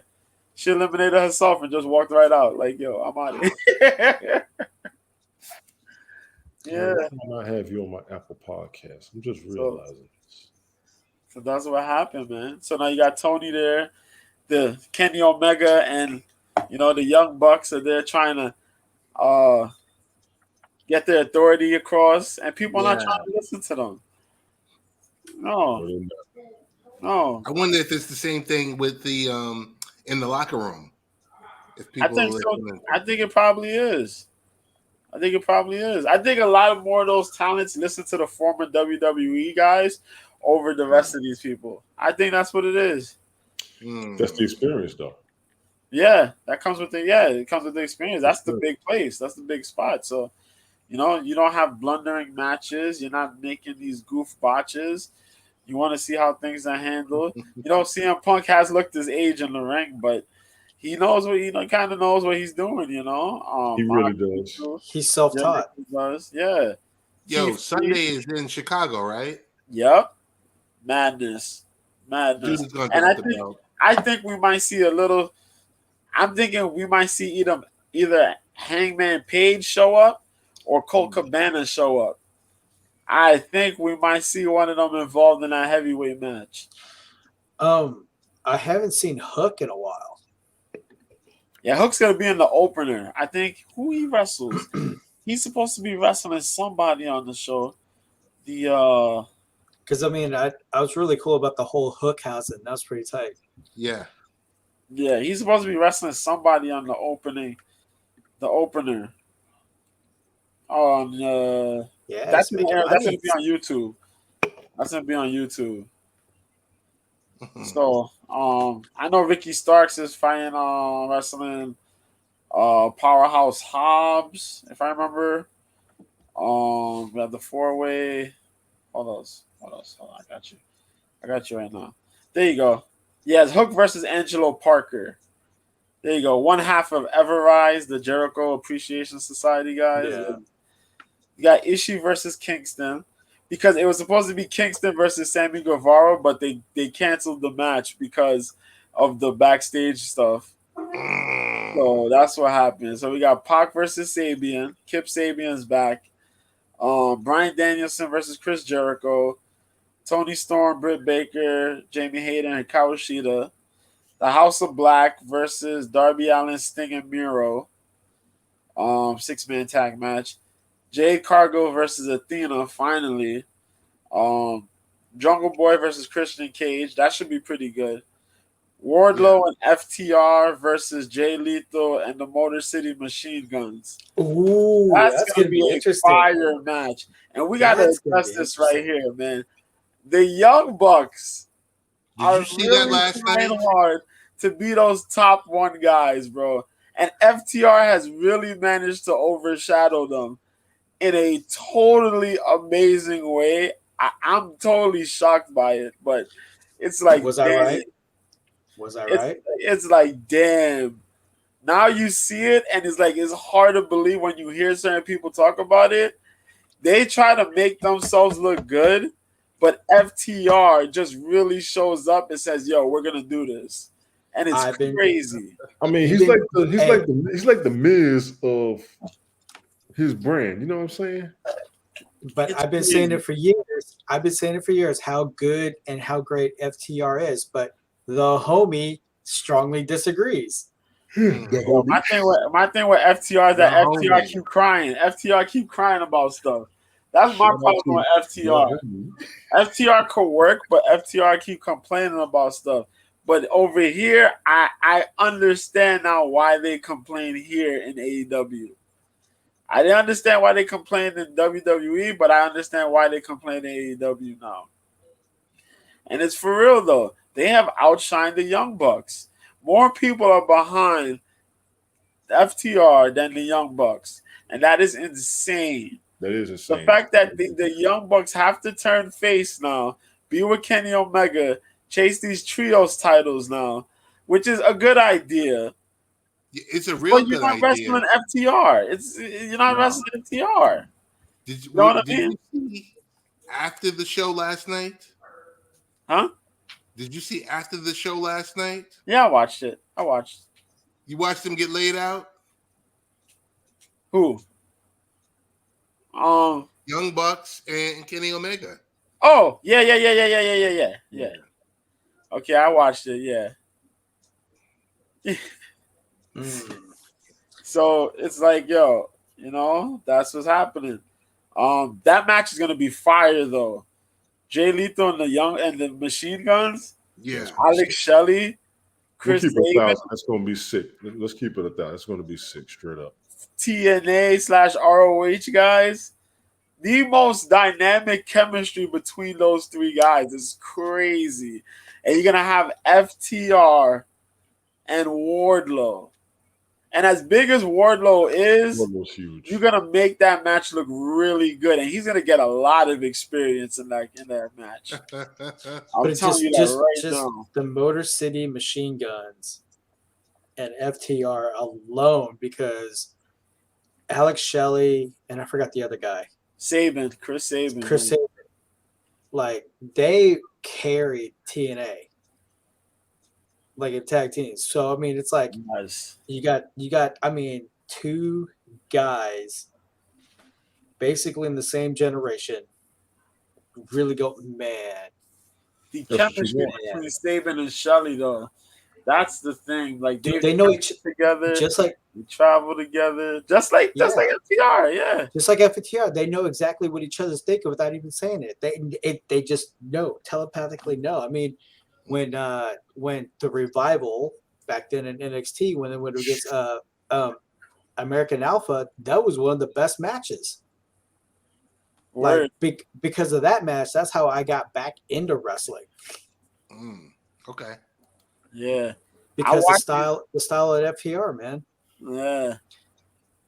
Speaker 4: she eliminated herself and just walked right out. Like, yo, I'm out of here. Yeah.
Speaker 2: Why do I have you on my Apple Podcast? I'm just realizing this.
Speaker 4: So that's what happened, man. So now you got Tony there, the Kenny Omega, and the Young Bucks are there trying to get their authority across, and people are not trying to listen to them. No, no.
Speaker 1: I wonder if it's the same thing with the in the locker room. If
Speaker 4: I
Speaker 1: people
Speaker 4: think
Speaker 1: are
Speaker 4: so.
Speaker 1: listening.
Speaker 4: I think it probably is. I think it probably is. I think a lot more of those talents listen to the former WWE guys over the rest of these people. I think that's what it is.
Speaker 2: That's the experience, though.
Speaker 4: Yeah, that comes with it comes with the experience. That's the big place. That's the big spot. So, you don't have blundering matches. You're not making these goof botches. You want to see how things are handled. CM Punk has looked his age in the ring, but he knows what kind of knows what he's doing.
Speaker 2: He really does.
Speaker 3: He's self-taught.
Speaker 4: He does. Yeah.
Speaker 1: Yo,
Speaker 4: Keith
Speaker 1: Sunday
Speaker 4: Lee.
Speaker 1: is in Chicago, right?
Speaker 4: Yep. Madness.
Speaker 1: Dude's gonna
Speaker 4: And
Speaker 1: drop the belt.
Speaker 4: I think we might see a little. I'm thinking we might see either Hangman Page show up or Colt Cabana show up. I think we might see one of them involved in that heavyweight match.
Speaker 3: I haven't seen Hook in a while.
Speaker 4: Yeah, Hook's gonna be in the opener. I think who he wrestles. He's supposed to be wrestling somebody on the show.
Speaker 3: Because I was really cool about the whole Hook housing. That was pretty tight.
Speaker 1: Yeah.
Speaker 4: Yeah, he's supposed to be wrestling somebody on the opening. The opener.
Speaker 3: Yeah,
Speaker 4: That's
Speaker 3: it's
Speaker 4: gonna
Speaker 3: making
Speaker 4: be on YouTube. That's gonna be on YouTube. So I know Ricky Starks is fighting wrestling Powerhouse Hobbs, if I remember. We have the 4-way. Hold on, I got you right now. There you go. Yeah, it's Hook versus Angelo Parker. There you go. One half of Everrise, the Jericho Appreciation Society guys.
Speaker 3: Yeah.
Speaker 4: You got Ishii versus Kingston. Because it was supposed to be Kingston versus Sammy Guevara, but they canceled the match because of the backstage stuff. So that's what happened. So we got Pac versus Sabian. Kip Sabian's back. Bryan Danielson versus Chris Jericho. Tony Storm, Britt Baker, Jamie Hayden, and Kawashita. The House of Black versus Darby Allin, Sting, and Miro. 6-man tag match. Jade Cargill versus Athena, finally. Jungle Boy versus Christian Cage. That should be pretty good. Wardlow and FTR versus Jay Lethal and the Motor City Machine Guns.
Speaker 3: Ooh, that's gonna be
Speaker 4: a
Speaker 3: interesting.
Speaker 4: fire match. And we got to
Speaker 3: That's gonna
Speaker 4: address
Speaker 3: be
Speaker 4: this right here, man. The Young Bucks
Speaker 1: Did you see that last
Speaker 4: trying
Speaker 1: night?
Speaker 4: hard to be those top 1 guys, bro. And FTR has really managed to overshadow them in a totally amazing way. I'm totally shocked by it, but it's like,
Speaker 3: Was I right? Was I right?
Speaker 4: It's like, damn. Now you see it, and it's hard to believe when you hear certain people talk about it. They try to make themselves look good, but FTR just really shows up and says, yo, we're going to do this. and it's crazy.
Speaker 2: I mean, he's like the Miz of his brand. You know what I'm saying?
Speaker 3: But I've been saying it for years. How good and how great FTR is, but the homie strongly disagrees.
Speaker 4: My thing with FTR is that FTR keep crying. FTR keep crying about stuff. That's my problem with FTR. FTR could work, but FTR keep complaining about stuff. But over here, I understand now why they complain here in AEW. I didn't understand why they complained in WWE, but I understand why they complain in AEW now. And it's for real, though. They have outshined the Young Bucks. More people are behind FTR than the Young Bucks. And that is insane.
Speaker 2: That is insane.
Speaker 4: The fact that the Young Bucks have to turn face now, be with Kenny Omega, chase these trios titles now, which is a good idea.
Speaker 1: It's a real good idea.
Speaker 4: Wrestling FTR. You're not wrestling FTR.
Speaker 1: Did you see after the show last night?
Speaker 4: Huh?
Speaker 1: Did you see after the show last night?
Speaker 4: Yeah, I watched it.
Speaker 1: You watched them get laid out?
Speaker 4: Who?
Speaker 1: Young Bucks and Kenny Omega.
Speaker 4: Oh, yeah. Okay, I watched it, yeah. So it's like, yo, that's what's happening. That match is gonna be fire though. Jay Lethal and the Machine Guns.
Speaker 1: Yeah.
Speaker 4: Alex Shelley, Chris Davis.
Speaker 2: That's gonna be sick. Let's keep it at that. It's gonna be sick, straight up.
Speaker 4: TNA/ROH guys. The most dynamic chemistry between those three guys is crazy. And you're gonna have FTR and Wardlow. And as big as Wardlow is,
Speaker 2: Wardlow's huge.
Speaker 4: You're gonna make that match look really good, and he's gonna get a lot of experience in that match. I'm telling you that right now.
Speaker 3: The Motor City Machine Guns and FTR alone, because Alex Shelley and I forgot the other guy, Chris Sabin, like they carried TNA. Like in tag teams. So I mean it's like
Speaker 4: nice.
Speaker 3: you got two guys basically in the same generation really go, man.
Speaker 4: The chemistry between Sabin and Shelley though. That's the thing. Like
Speaker 3: they know each
Speaker 4: together,
Speaker 3: just like
Speaker 4: we travel together, just like FTR, yeah.
Speaker 3: Just like FTR, they know exactly what each other's thinking without even saying it. They just know, telepathically know. I mean, when the Revival back then in NXT, when they went against American Alpha, that was one of the best matches.
Speaker 4: Word.
Speaker 3: Like because of that match, that's how I got back into wrestling.
Speaker 1: Okay.
Speaker 4: Yeah.
Speaker 3: Because the style of FTR, man.
Speaker 4: Yeah.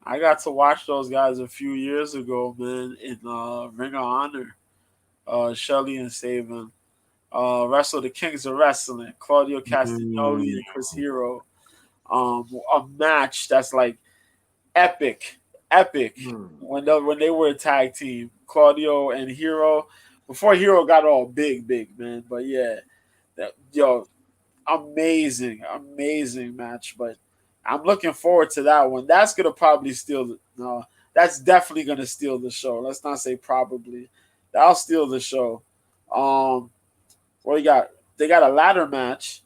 Speaker 4: I got to watch those guys a few years ago, man, in Ring of Honor. Shelley and Sabin. Wrestle the Kings of Wrestling, Claudio Castagnoli and Chris Hero. A match that's like epic. When they were a tag team, Claudio and Hero. Before Hero got all big, man. But yeah, amazing match. But I'm looking forward to that one. That's gonna probably that's definitely gonna steal the show. Let's not say probably. That'll steal the show. What you got? They got a ladder match.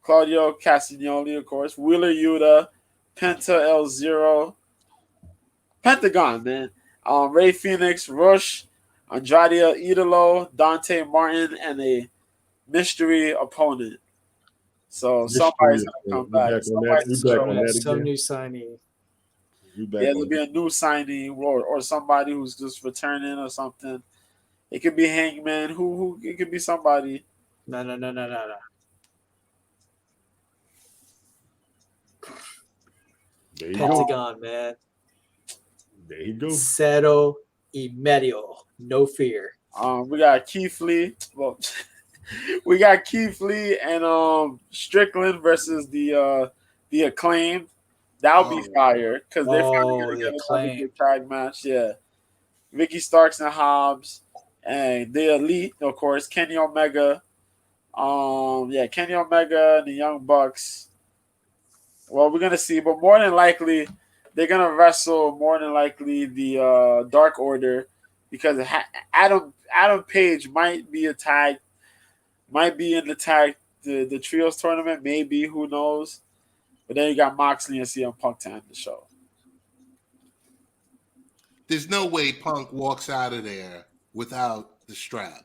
Speaker 4: Claudio Castagnoli, of course. Wheeler Yuta, Penta El Zero, Pentagon, man. Ray Phoenix, Rush, Andrade Idolo, Dante Martin, and a mystery opponent. So somebody's gonna come back.
Speaker 3: Some new signing.
Speaker 4: There'll be a new signing or somebody who's just returning or something. It could be Hangman. Who? It could be somebody.
Speaker 3: No.
Speaker 2: There you
Speaker 3: Pentagon,
Speaker 2: go.
Speaker 3: man.
Speaker 2: There you go.
Speaker 3: Cero y medio. No fear.
Speaker 4: We got Keith Lee. Well, we got Keith Lee and Strickland versus the Acclaimed. That'll be fire because they're finally gonna get another good tag match. Yeah, Ricky Starks and Hobbs and the Elite, of course. Kenny Omega. Yeah, Kenny Omega and the Young Bucks. Well, we're gonna see, but more than likely, they're gonna wrestle. More than likely, the Dark Order, because Adam Page might be a tag, might be in the trios tournament. Maybe, who knows? But then you got Moxley and CM Punk to end the show.
Speaker 1: There's no way Punk walks out of there without the strap.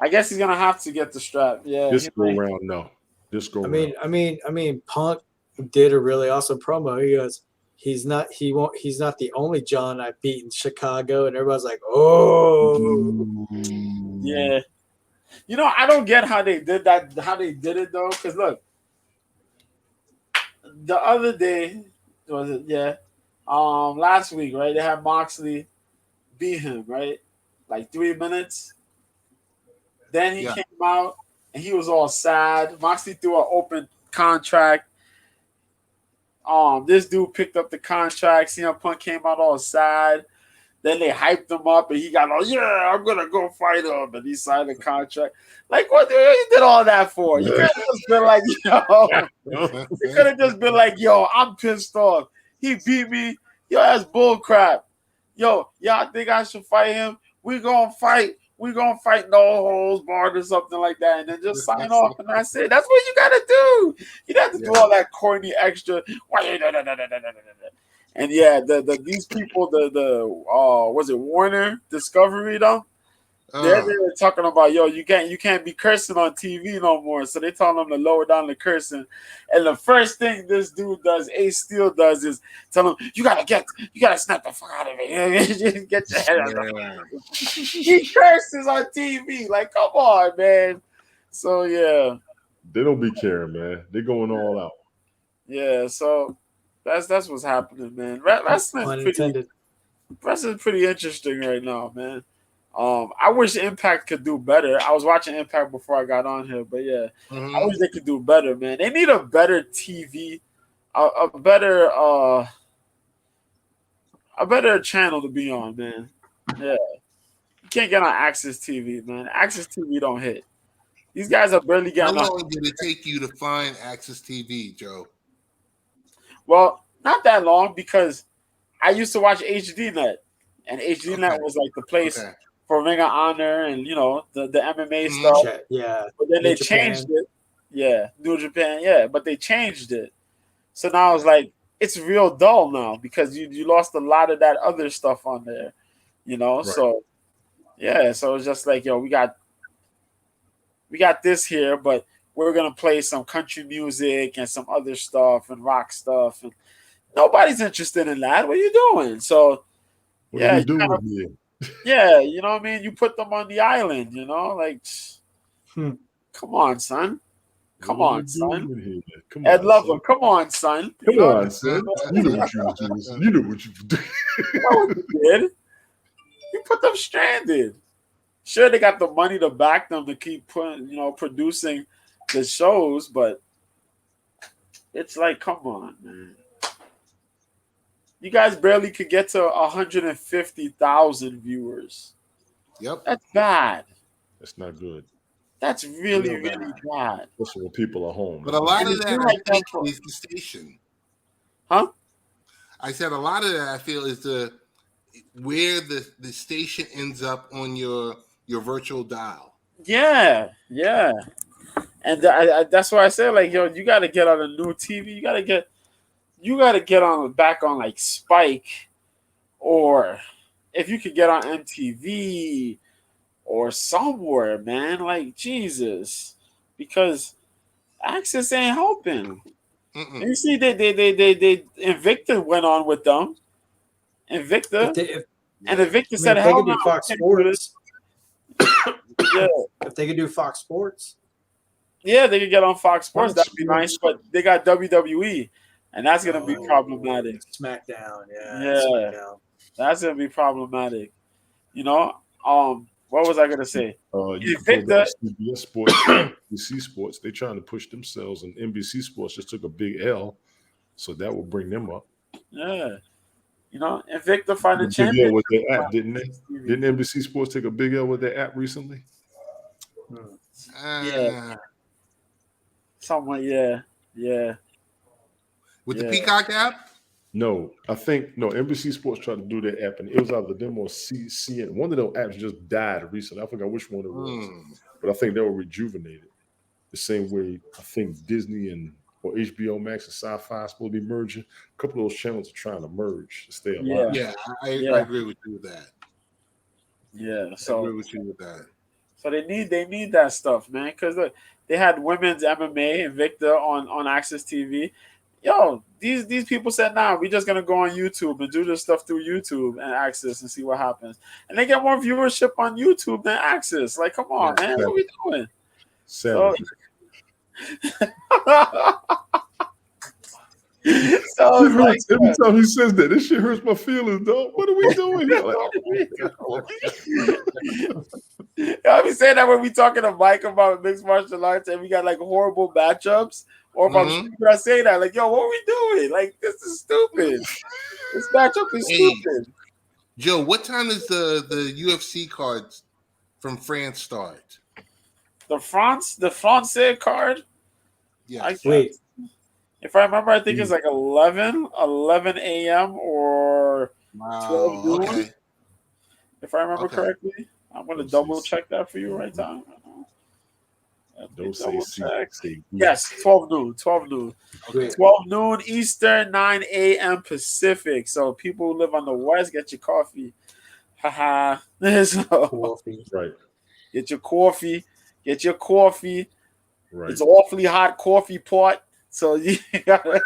Speaker 4: I guess he's gonna have to get the strap. Yeah,
Speaker 2: This go round, no. This go round.
Speaker 3: I mean, Punk did a really awesome promo. He goes, he's not the only John I beat in Chicago, and everybody's like, oh,
Speaker 4: yeah. You know, I don't get how they did that. How they did it though, because look, the other day was it? Yeah, last week, right? They had Moxley beat him, right? Like 3 minutes. Then he came out and he was all sad. Moxley threw an open contract. This dude picked up the contract. CM Punk came out all sad. Then they hyped him up and he got all, yeah, I'm gonna go fight him. And he signed the contract. Like, what you did all that for? You could have just been like, yo. You could have just been like, yo, I'm pissed off. He beat me. Yo, that's bull crap. Yo, y'all think I should fight him? We gonna fight. We gonna fight no holds barred or something like that, and then just sign off, and that's it. That's what you gotta do. You don't have to do all that corny extra. And yeah, these people, was it Warner Discovery though? They were talking about, yo, you can't be cursing on TV no more. So they telling them to lower down the cursing. And the first thing this dude does, Ace Steel does, is tell him, you gotta snap the fuck out of it. Get your head out. He curses on TV. Like, come on, man. So yeah.
Speaker 2: They don't be caring, man. They're going all out.
Speaker 4: Yeah, so that's what's happening, man. Wrestling's pretty interesting right now, man. I wish Impact could do better. I was watching Impact before I got on here, but yeah, I wish they could do better, man. They need a better TV, a better channel to be on, man. Yeah, you can't get on Access TV, man. Access TV don't hit. These guys are barely getting.
Speaker 1: How long did it take you to find Access TV, Joe?
Speaker 4: Well, not that long, because I used to watch HDNet, and HDNet was like the place. For Ring of Honor and, you know, the MMA stuff.
Speaker 3: Yeah.
Speaker 4: But then they changed it. Yeah. New Japan. Yeah. But they changed it. So now it's like, it's real dull now because you lost a lot of that other stuff on there, you know? Right. So, yeah. So it's just like, yo, we got this here, but we're going to play some country music and some other stuff and rock stuff. And nobody's interested in that. What are you doing? So,
Speaker 2: what are you doing here?
Speaker 4: Yeah, you know what I mean? You put them on the island, you know? Like, come on, son. Come on, son. Ed Lover, come on, son.
Speaker 2: Come on, son. You know what you do. You know what you do.
Speaker 4: You know what you did. You put them stranded. Sure, they got the money to back them to keep producing the shows, but it's like, come on, man. You guys barely could get to 150,000 viewers.
Speaker 1: Yep.
Speaker 4: That's bad.
Speaker 2: That's not good.
Speaker 4: That's really bad.
Speaker 2: Especially when people are home.
Speaker 1: But a lot of that, I think, is the station.
Speaker 4: Huh?
Speaker 1: I said a lot of that, I feel, is where the station ends up on your virtual dial.
Speaker 4: Yeah. And that's why I said, like, yo, you got to get on a new TV. You got to get on back on like Spike, or if you could get on MTV or somewhere, man. Like, Jesus, because Access ain't helping. And you see, they Invicta went on with them. Invicta said, "Hell no,
Speaker 3: Fox Sports."
Speaker 4: Yeah,
Speaker 3: if they could do Fox Sports,
Speaker 4: yeah, they could get on Fox Sports. That'd be nice, but they got WWE. And that's going to be problematic.
Speaker 3: SmackDown,
Speaker 4: SmackDown. That's going to be problematic. You know, what was I going to say?
Speaker 2: CBS Sports, NBC Sports, they're trying to push themselves, and NBC Sports just took a big L, so that will bring them up.
Speaker 4: Yeah. You know, Invicta find a champion.
Speaker 2: With their app, didn't they? Didn't NBC Sports take a big L with their app recently?
Speaker 1: Ah,
Speaker 4: Someone, yeah.
Speaker 1: with the Peacock app.
Speaker 2: No, I think NBC Sports tried to do their app, and it was either them or CCN. One of those apps just died recently. I forgot which one it was, but I think they were rejuvenated. The same way I think Disney or HBO Max and Sci-Fi are supposed to be merging. A couple of those channels are trying to merge to stay alive.
Speaker 1: Yeah, I agree with you with that.
Speaker 4: Yeah,
Speaker 1: I
Speaker 4: so
Speaker 1: agree with you with that.
Speaker 4: So they need that stuff, man. Because look, they had women's MMA and Victor on Access TV. Yo, these people said, nah, we're just gonna go on YouTube and do this stuff through YouTube and Access and see what happens. And they get more viewership on YouTube than Access. Like, come on, man, what are we doing? So, so it's like,
Speaker 2: every time he says that, this shit hurts my feelings, dog. What are we doing here?
Speaker 4: I be saying that when we talking to Mike about mixed martial arts and we got like horrible matchups, or if I'm stupid, I say that like, yo, what are we doing? Like, this is stupid. This matchup is stupid.
Speaker 1: Joe, what time does the UFC cards from France start?
Speaker 4: The Francais card?
Speaker 1: Yeah.
Speaker 3: Wait.
Speaker 4: If I remember, I think it's like 11 a.m. or 12 noon.
Speaker 1: Okay.
Speaker 4: If I remember correctly. I'm going to double check that for you right now.
Speaker 2: Don't say
Speaker 4: yes, 12 noon. 12 noon. Okay. 12 noon Eastern, 9 a.m. Pacific. So people who live on the West, get your coffee. Haha.
Speaker 3: Coffee.
Speaker 2: Right.
Speaker 4: Get your coffee. Get your coffee.
Speaker 2: Right.
Speaker 4: It's awfully hot coffee pot. So you gotta...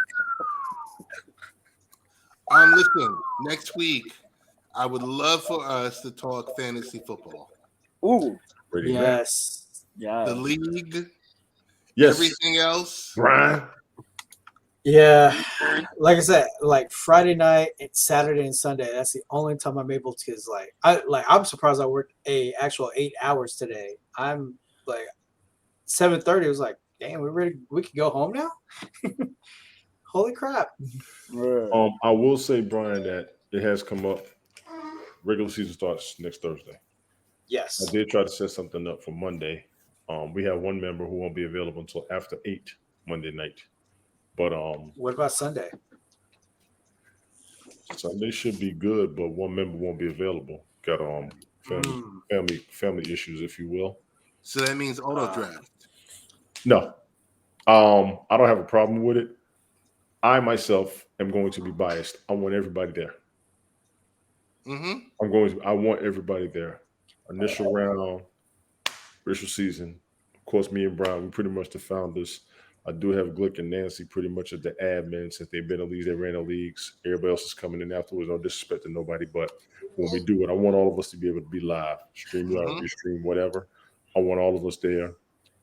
Speaker 1: Listen, next week, I would love for us to talk fantasy football.
Speaker 4: Ooh.
Speaker 3: Yes.
Speaker 4: Yeah.
Speaker 1: The league.
Speaker 2: Yes.
Speaker 1: Everything else.
Speaker 2: Brian.
Speaker 3: Yeah. Like I said, like Friday night and Saturday and Sunday, that's the only time I'm able to, because I'm surprised I worked a actual 8 hours today. I'm like 7:30. It was like, damn, we're ready. We can go home now. Holy crap.
Speaker 2: I will say, Brian, that it has come up. Regular season starts next Thursday.
Speaker 3: Yes.
Speaker 2: I did try to set something up for Monday. We have one member who won't be available until after 8 Monday night. But
Speaker 3: what about Sunday?
Speaker 2: Sunday should be good, but one member won't be available. Got family issues, if you will.
Speaker 1: So that means auto draft.
Speaker 2: No. I don't have a problem with it. I myself am going to be biased. I want everybody there. I want everybody there. Initial round, official season. Of course, me and Brian, we pretty much the founders. I do have Glick and Nancy pretty much as the admin since they've been in leagues. They ran the leagues. Everybody else is coming in afterwards. No disrespect to nobody, but when we do it, I want all of us to be able to be live, stream live, restream, whatever. I want all of us there.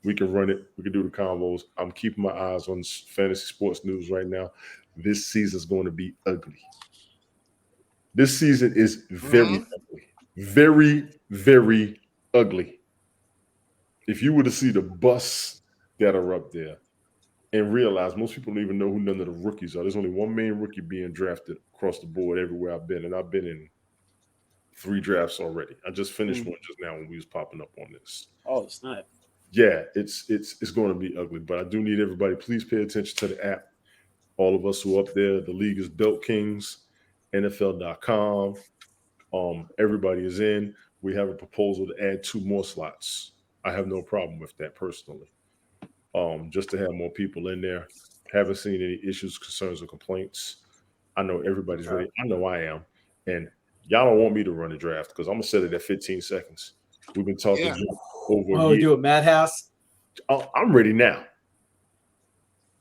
Speaker 2: We can run it. We can do the combos. I'm keeping my eyes on fantasy sports news right now. This season is going to be ugly. This season is very ugly. Very, very ugly. If you were to see the busts that are up there and realize most people don't even know who none of the rookies are. There's only one main rookie being drafted across the board everywhere I've been. And I've been in 3 drafts already. I just finished one just now when we was popping up on this.
Speaker 4: Oh, it's not.
Speaker 2: Yeah, it's going to be ugly. But I do need everybody, please pay attention to the app. All of us who are up there, the league is Belt Kings, NFL.com. Everybody is in. We have a proposal to add 2 more slots. I have no problem with that personally. Just to have more people in there. Haven't seen any issues, concerns, or complaints. I know everybody's ready. I know I am. And y'all don't want me to run the draft because I'm going to set it at 15 seconds. We've been talking over a year.
Speaker 3: Do a madhouse?
Speaker 2: I'm ready now.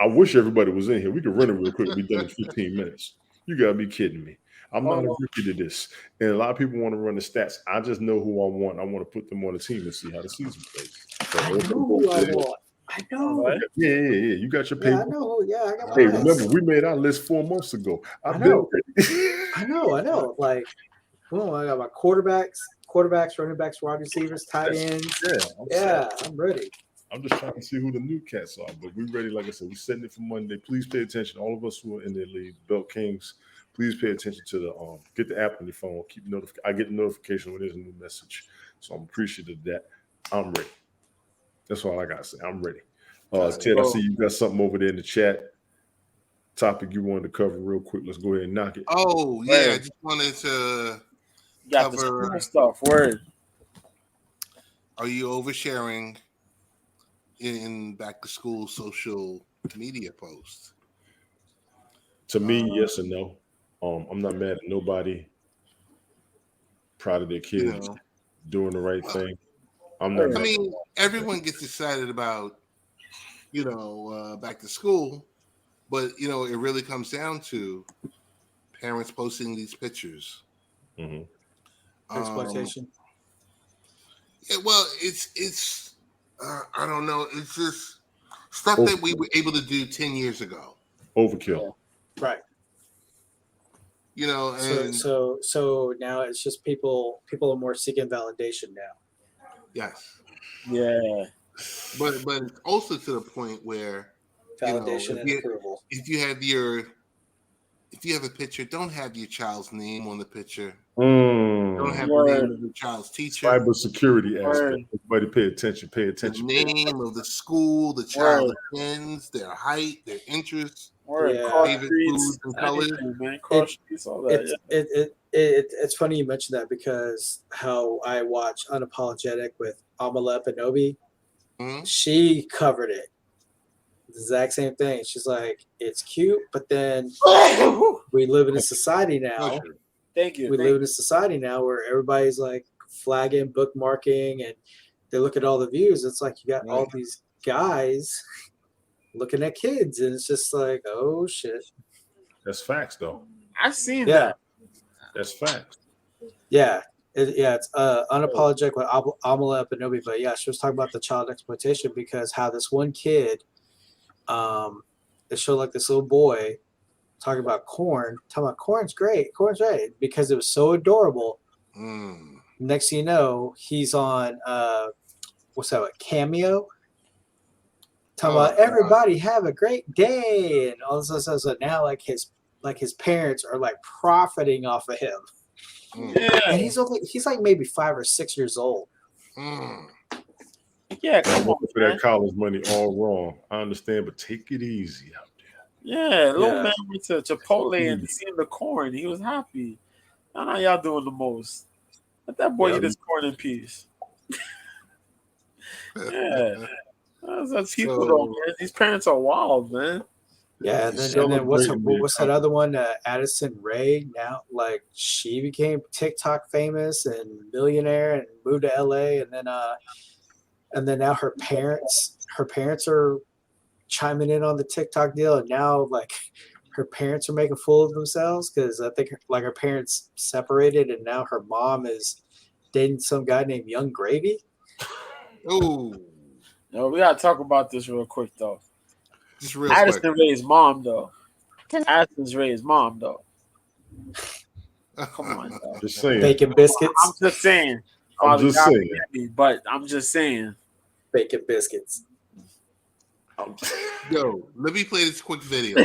Speaker 2: I wish everybody was in here. We could run it real quick and be done in 15 minutes. You got to be kidding me. I'm not a rookie to this. And a lot of people want to run the stats. I just know who I want. I want to put them on the team and see how the season plays. So
Speaker 3: I know who I want. I know.
Speaker 2: Right? Yeah. You got your paper.
Speaker 3: Yeah, I know. Yeah, I got my
Speaker 2: Hey,
Speaker 3: list.
Speaker 2: remember, we made our list 4 months ago.
Speaker 3: I know. I know. Like, well, I got my quarterbacks, running backs, wide receivers, tight ends. I'm ready.
Speaker 2: I'm just trying to see who the new cats are, but we're ready. Like I said, we're setting it for Monday. Please pay attention. All of us who are in the league, Belt Kings, please pay attention to the get the app on your phone. I get the notification when there's a new message. So I'm appreciative of that. I'm ready. That's all I gotta say. I'm ready. Ted, I see you got something over there in the chat. Topic you wanted to cover real quick. Let's go ahead and knock it.
Speaker 1: Oh yeah, I just wanted to cover
Speaker 4: the stuff. Word.
Speaker 1: Are you oversharing in back to school social media posts?
Speaker 2: To me, yes and no. I'm not mad at nobody. Proud of their kids doing the right thing. I'm not.
Speaker 1: I mean, everyone gets excited about back to school, but it really comes down to parents posting these pictures.
Speaker 3: Exploitation.
Speaker 1: Well, it's I don't know. It's just stuff that we were able to do 10 years ago.
Speaker 2: Overkill.
Speaker 3: Right.
Speaker 1: And
Speaker 3: so now it's just people are more seeking validation now.
Speaker 1: Yes.
Speaker 4: Yeah.
Speaker 1: But it's also to the point where
Speaker 3: validation and approval.
Speaker 1: If you have a picture, don't have your child's name on the picture. Don't have the name of the child's teacher.
Speaker 2: Cybersecurity aspect. Everybody pay attention. Pay attention.
Speaker 1: The name of the school, the child attends, their height, their interests, favorite foods and colors.
Speaker 3: It's funny you mentioned that because how I watch Unapologetic with Amala Panobi, she covered it. The exact same thing. She's like, it's cute, but then we live in a society now.
Speaker 4: Thank you.
Speaker 3: We live in a society now where everybody's like flagging, bookmarking, and they look at all the views. It's like you got all these guys looking at kids, and it's just like, oh shit.
Speaker 2: That's facts, though.
Speaker 4: I've seen that.
Speaker 2: That's facts.
Speaker 3: Yeah. It's Unapologetic with Amala Panobi, but yeah, she was talking about the child exploitation because how this one kid, it showed like this little boy talking about corn's great, because it was so adorable. Next thing you know, he's on what's that, Cameo? Talking about everybody have a great day and all this stuff. So now like his parents are like profiting off of him. And he's like maybe 5 or 6 years old.
Speaker 4: Yeah, come on,
Speaker 2: for that college money all wrong. I understand, but take it easy out there.
Speaker 4: Yeah, little man went to Chipotle and seen the corn. He was happy. Now y'all doing the most. Let that boy eat his corn in peace. That's people though, man. These parents are wild, man.
Speaker 3: Yeah, and then what's that other one? Addison Rae. Now, like she became TikTok famous and millionaire and moved to LA, and then now her parents are chiming in on the TikTok deal, and now like her parents are making a fool of themselves because I think like her parents separated, and now her mom is dating some guy named Young Gravy.
Speaker 1: Oh,
Speaker 4: no, we gotta talk about this real quick though.
Speaker 1: Just real
Speaker 4: Addison
Speaker 1: quick.
Speaker 4: Rae's mom though. Addison Rae's mom though. Come on, though.
Speaker 2: Just saying.
Speaker 3: Bacon biscuits.
Speaker 4: I'm just saying. But I'm just saying.
Speaker 3: Bacon biscuits.
Speaker 1: Yo, let me play this quick video.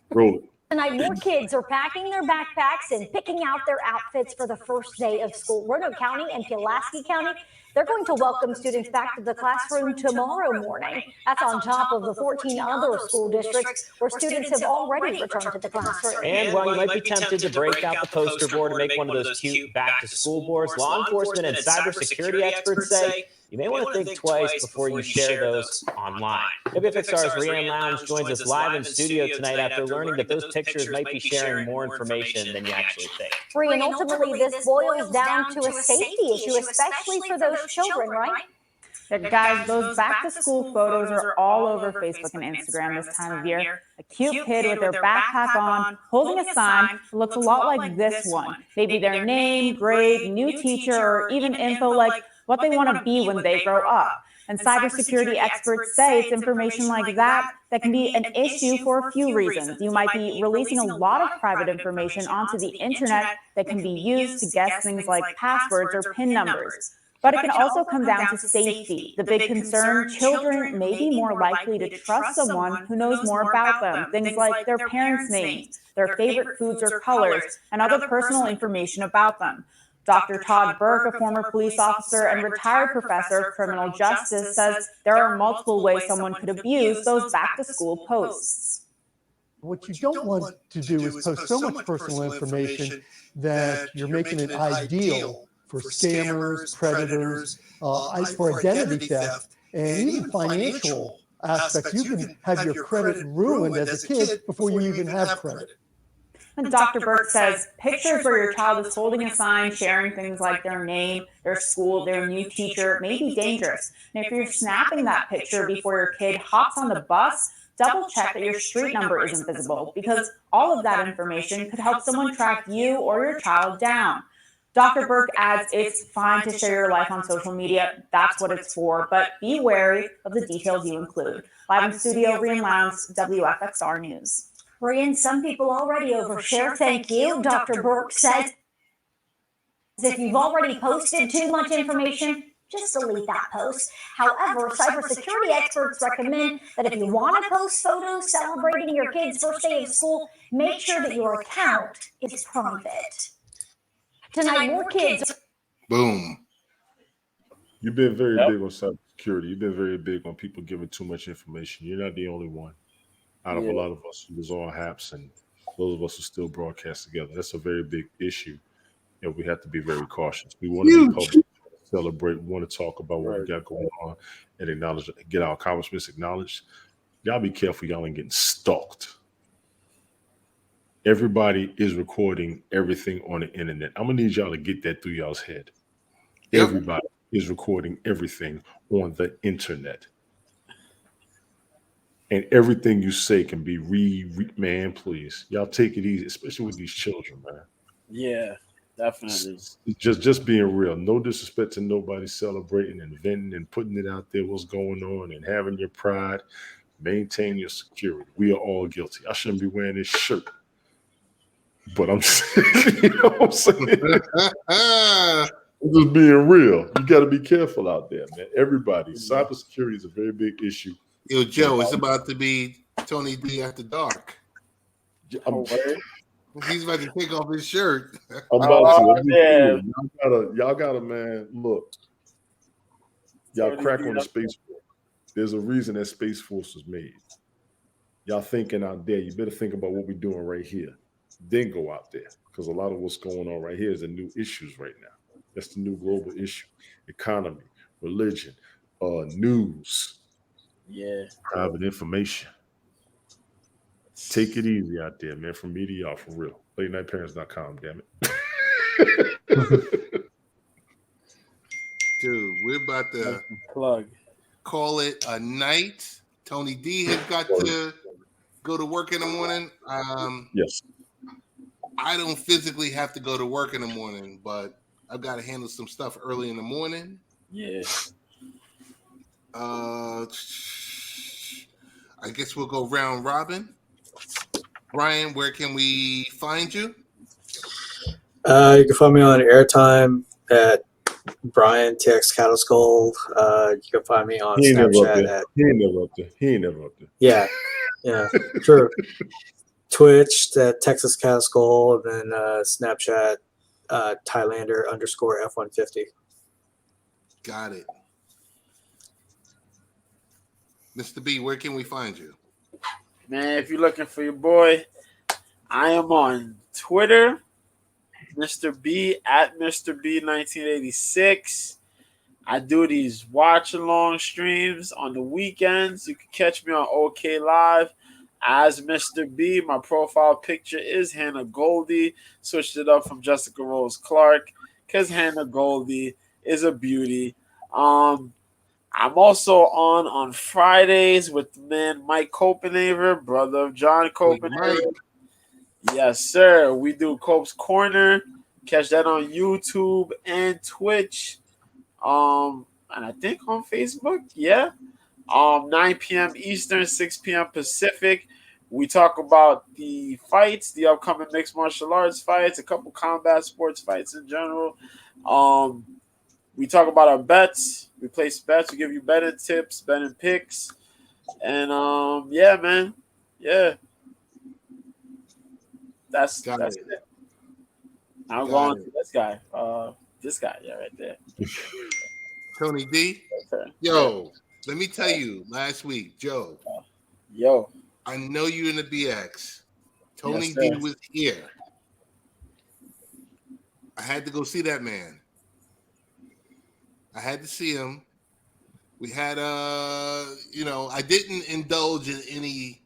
Speaker 2: Roll it.
Speaker 5: Tonight, more kids are packing their backpacks and picking out their outfits for the first day of school. Roanoke County and Pulaski County, they're going to welcome students back to the classroom tomorrow morning. That's on top of the 14 other school districts where students have already returned to the classroom.
Speaker 6: And while you might be tempted to break out the poster board and make one of those cute back-to-school boards, law enforcement and cybersecurity experts say you may want to think twice before you share those online. WFXR's Rianne Lounge joins us live in studio tonight after learning that those pictures might be sharing more information than you actually think.
Speaker 5: Rianne, ultimately, this boils down to a safety issue, especially for those children, right?
Speaker 7: Yeah, guys, those back-to-school photos are all over Facebook and Instagram this time of year. A cute kid with their backpack on, holding a sign that looks a lot like this one. Maybe their name, grade, new teacher, or even info like what they want to be when they grow up. And cybersecurity experts say it's information like that can be an issue for a few reasons. You might be releasing a lot of private information onto the internet that can be used to guess things like passwords or PIN numbers. But it can also come down to safety. The big concern, children may be more likely to trust someone who knows more about them. Things like their parents' names, their favorite foods or colors, and other personal information about them. Dr. Todd Burke, a former police officer and retired professor of criminal justice, says there are multiple ways someone could abuse those back-to-school posts.
Speaker 8: What you don't want to do is post so much personal information that you're making it ideal for scammers, predators, for identity theft, and even financial aspects. You can have your credit ruined as a kid before you even have credit.
Speaker 7: And Dr. Burke says pictures where your child is holding a sign, sharing things like their name, their school, their new teacher may be dangerous. And if you're snapping that picture before your kid hops on the bus, double check that your street number isn't visible, because all of that information could help someone track you or your child down. Dr. Burke adds it's fine to share your life on social media. That's what it's for, but be wary of the details you include. Live in studio, Brian Lowndes, WFXR News.
Speaker 5: Brian, some people already overshare. Thank you. Dr. Burke says if you've already posted too much information, just delete that post. However, cybersecurity experts recommend that if you want to post photos celebrating your kid's first day of school, make sure that your account is private. Tonight, more kids.
Speaker 1: Boom.
Speaker 2: You've been very big on cybersecurity. You've been very big on people giving too much information. You're not the only one. Out of a lot of us who was on HAPS and those of us who still broadcast together, that's a very big issue, and we have to be very cautious. We want to be public, celebrate, we want to talk about what we got going on, and acknowledge, get our accomplishments acknowledged. Y'all be careful, y'all ain't getting stalked. Everybody is recording everything on the internet. I'm gonna need y'all to get that through y'all's head. Everybody is recording everything on the internet. And everything you say can be man, please. Y'all take it easy, especially with these children, man.
Speaker 4: Yeah, definitely.
Speaker 2: Just being real. No disrespect to nobody celebrating and venting and putting it out there, what's going on, and having your pride. Maintain your security. We are all guilty. I shouldn't be wearing this shirt. But I'm you know what I'm saying? I'm just being real. You got to be careful out there, man. Everybody. Cybersecurity is a very big issue.
Speaker 1: Yo, Joe, it's about to be Tony D after dark. He's about to take off his shirt.
Speaker 2: I'm about to. Y'all gotta, man. Look, y'all crack on the Space Force. There's a reason that Space Force was made. Y'all thinking out there, you better think about what we're doing right here. Then go out there, because a lot of what's going on right here is the new issues right now. That's the new global issue: economy, religion, news.
Speaker 4: Yeah.
Speaker 2: Private information. Take it easy out there, man. From me to y'all, for real. LateNightParents.com, damn it.
Speaker 1: Dude, we're about to call it a night. Tony D has got to go to work in the morning.
Speaker 2: Yes.
Speaker 1: I don't physically have to go to work in the morning, but I've got to handle some stuff early in the morning.
Speaker 4: Yeah.
Speaker 1: I guess we'll go round robin. Brian, where can we find you?
Speaker 3: You can find me on airtime at BrianTX Cattle Skull. You can find me on Snapchat.
Speaker 2: He ain't never up there.
Speaker 3: Yeah, true. Twitch at Texas Cattle Skull, and then Snapchat Thailander _F150.
Speaker 1: Got it. Mr. B, where can we find you?
Speaker 4: Man, if you're looking for your boy, I am on Twitter, Mr. B at Mr. B 1986. I do these watch along streams on the weekends. You can catch me on OK Live as Mr. B. My profile picture is Hannah Goldie. Switched it up from Jessica Rose Clark because Hannah Goldie is a beauty. I'm also on Fridays with man Mike Copenhaver, brother of John Copenhaver. Yes, sir. We do Cope's Corner. Catch that on YouTube and Twitch. And I think on Facebook. Yeah. 9 p.m. Eastern, 6 p.m. Pacific. We talk about the fights, the upcoming mixed martial arts fights, a couple combat sports fights in general. We talk about our bets. We place bets. We give you betting tips, betting picks. And yeah, man. Yeah. That's it. I'm
Speaker 1: Got
Speaker 4: going
Speaker 1: it.
Speaker 4: to this guy. This guy, yeah, right there.
Speaker 1: Tony D.
Speaker 4: Okay.
Speaker 1: Yo, let me tell you, last week, Joe,
Speaker 4: Yo,
Speaker 1: I know you in the BX. Tony
Speaker 4: Yes,
Speaker 1: D
Speaker 4: sir.
Speaker 1: was here. I had to go see that man. I had to see him. We had I didn't indulge in any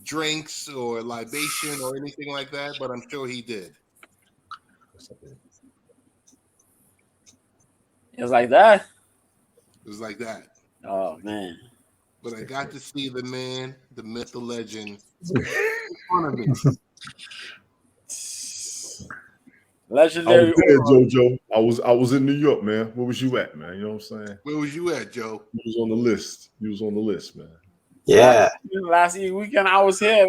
Speaker 1: drinks or libation or anything like that, but I'm sure he did.
Speaker 4: it was like that.
Speaker 1: It was like that.
Speaker 4: Oh man.
Speaker 1: But I got to see the man, the myth, the legend, in front of me.
Speaker 2: I
Speaker 4: Legendary.
Speaker 2: was there, JoJo. I was in New York, man. Where was you at, man? You know what I'm saying?
Speaker 1: Where was you at, Joe?
Speaker 2: You was on the list. You was on the list, man.
Speaker 3: Yeah.
Speaker 4: Last weekend I was here,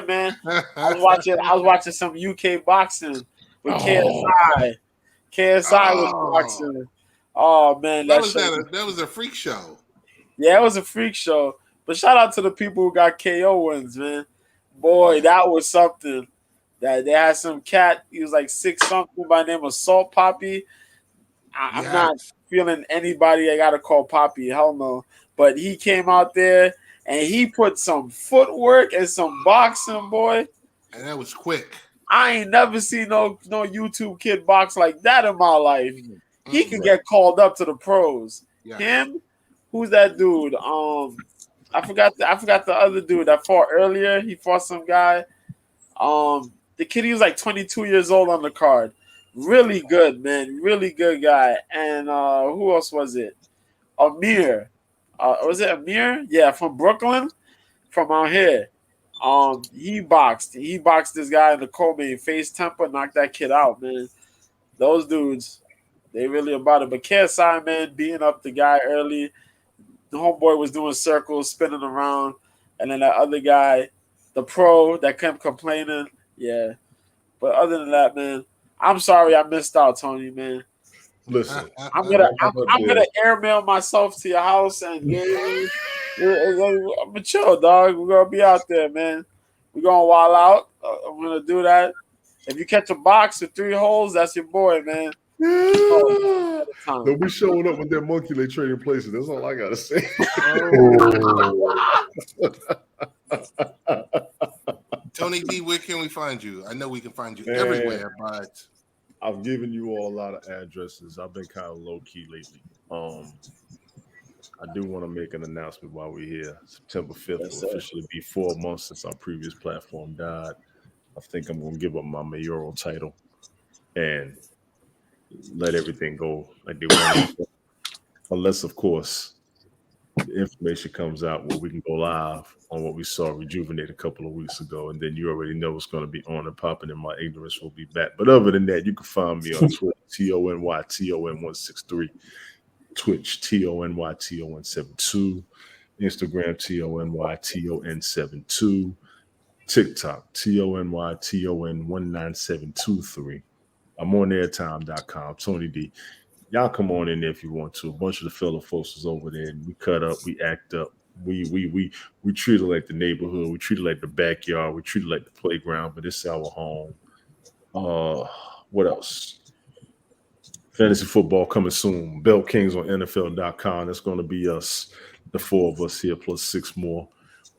Speaker 4: man. I was watching some UK boxing with KSI. KSI was boxing. Oh man,
Speaker 1: that was a freak show.
Speaker 4: Yeah, it was a freak show. But shout out to the people who got KO wins, man. Boy, that was something. That they had some cat. He was like 6 something by the name of Salt Poppy. I'm not feeling anybody I gotta call Poppy. Hell no. But he came out there and he put some footwork and some boxing, boy.
Speaker 1: And that was quick.
Speaker 4: I ain't never seen no YouTube kid box like that in my life. He could get called up to the pros.
Speaker 1: Yeah.
Speaker 4: Him, who's that dude? I forgot the other dude that fought earlier. He fought some guy. The kid, he was like 22 years old on the card. Really good, man. Really good guy. And who else was it? Amir. Was it Amir? Yeah, from Brooklyn, from out here. He boxed this guy in the co-main, face temper, knocked that kid out, man. Those dudes, they really about it. But KSI, man, beating up the guy early. The homeboy was doing circles, spinning around, and then that other guy, the pro that kept complaining, yeah. But other than that, man, I'm sorry I missed out, Tony, man.
Speaker 2: Listen,
Speaker 4: I'm gonna airmail myself to your house and I'm gonna chill, dog. We're gonna be out there, man. We're gonna wild out. I'm gonna do that. If you catch a box with 3 holes, that's your boy, man.
Speaker 2: They'll be showing up with their monkey they trading places. That's all I gotta say.
Speaker 1: Tony D, where can we find you? I know we can find you everywhere, but
Speaker 2: I've given you all a lot of addresses. I've been kind of low key lately. I do want to make an announcement while we're here. September 5th will officially be 4 months since our previous platform died. I think I'm going to give up my mayoral title and let everything go like they want. Unless, of course, the information comes out where we can go live on what we saw Rejuvenate a couple of weeks ago, and then you already know what's going to be on and popping, and my ignorance will be back. But other than that, you can find me on Twitter, TONYTON163, Twitch, TONYTON72, Instagram, TONYTON72, TikTok, TONYTON19723. I'm on airtime.com, Tony D. Y'all come on in there if you want to. A bunch of the fellow folks is over there, and we cut up, we act up. We treat it like the neighborhood. We treat it like the backyard. We treat it like the playground, but it's our home. What else? Fantasy football coming soon. Bell Kings on NFL.com. That's going to be us, the 4 of us here, plus 6 more.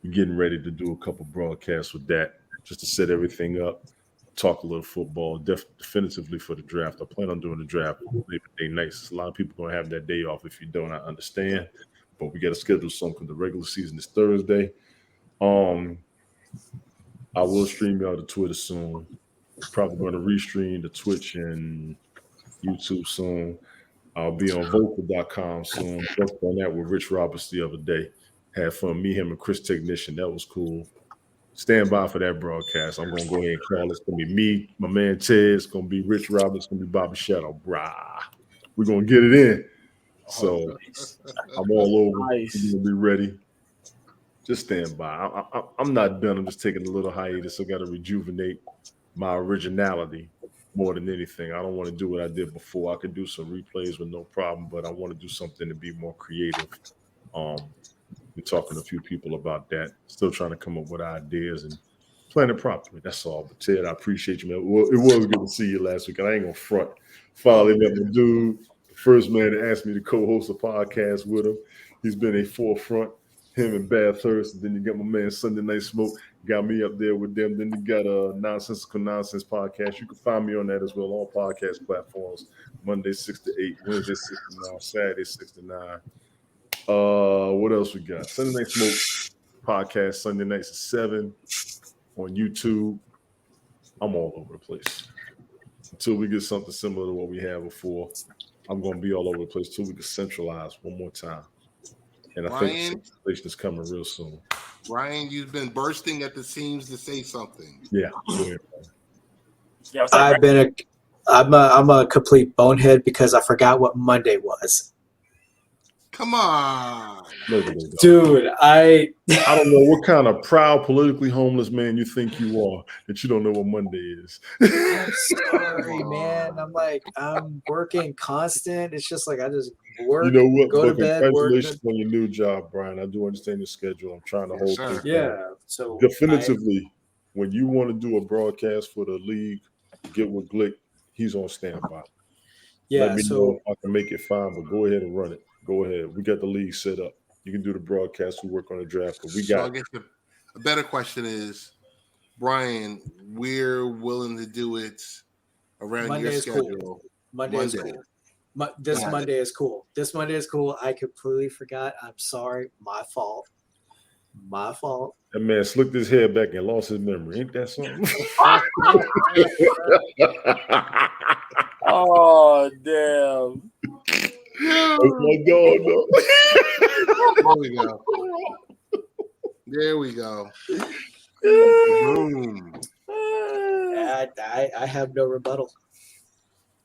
Speaker 2: We're getting ready to do a couple broadcasts with that, just to set everything up. Talk a little football, definitively for the draft. I plan on doing the draft Labor Day night. A lot of people going to have that day off. If you don't, I understand. But we got to schedule something. The regular season is Thursday. I will stream y'all to Twitter soon. Probably going to restream to Twitch and YouTube soon. I'll be on vocal.com soon. Worked on that with Rich Roberts the other day. Had fun. Me, him, and Chris Technician. That was cool. Stand by for that broadcast. I'm going to go ahead and call it. It's going to be me, my man Ted. It's going to be Rich Roberts. It's going to be Bobby Shadow. Brah. We're going to get it in. So I'm all over.
Speaker 4: Nice.
Speaker 2: We're going to be ready. Just stand by. I'm not done. I'm just taking a little hiatus. I got to rejuvenate my originality more than anything. I don't want to do what I did before. I could do some replays with no problem, but I want to do something to be more creative. Been talking to a few people about that. Still trying to come up with ideas and Plan it properly. That's all. But Ted, I appreciate you, man. Well, it was good to see you last week, and I ain't gonna front. Finally met the dude, the first man to ask me to co-host a podcast with him. He's been a forefront. Him and Bad Thirst. Then you got my man Sunday Night Smoke. Got me up there with them. Then you got a Nonsensical Nonsense podcast. You can find me on that as well, all podcast platforms. Monday 6 to 8, Wednesday 6 to 9, Saturday 6 to 9. What else we got? Sunday Night Smoke podcast, Sunday nights at 7 on YouTube. I'm all over the place. Until we get something similar to what we had before, I'm going to be all over the place until we can centralize one more time. And I think centralization is coming real soon.
Speaker 1: Brian, you've been bursting at the seams to say something.
Speaker 2: Yeah.
Speaker 3: I'm a complete bonehead because I forgot what Monday was.
Speaker 1: Come on,
Speaker 3: dude. I
Speaker 2: don't know what kind of proud, politically homeless man you think you are that you don't know what Monday is.
Speaker 3: I'm sorry, man. I'm working constant. It's just like I just work.
Speaker 2: You know what?
Speaker 3: Go to bed.
Speaker 2: Congratulations on your new job, Brian. I do understand your schedule. I'm trying to hold things
Speaker 3: down. So
Speaker 2: definitively, when you want to do a broadcast for the league, get with Glick. He's on standby.
Speaker 3: Yeah.
Speaker 2: Let me know if I can make it fine, but go ahead and run it. Go ahead. We got the league set up. You can do the broadcast. We work on the draft. But we got.
Speaker 1: I guess a better question is, Brian, we're willing to do it around
Speaker 3: Monday
Speaker 1: your schedule.
Speaker 3: Cool. Monday is cool. This Monday is cool. This Monday is cool. I completely forgot. I'm sorry. My fault.
Speaker 2: That man slicked his hair back and lost his memory. Ain't that something?
Speaker 4: Oh, damn.
Speaker 2: Oh my God, no.
Speaker 1: There we go. Boom.
Speaker 3: I have no rebuttal.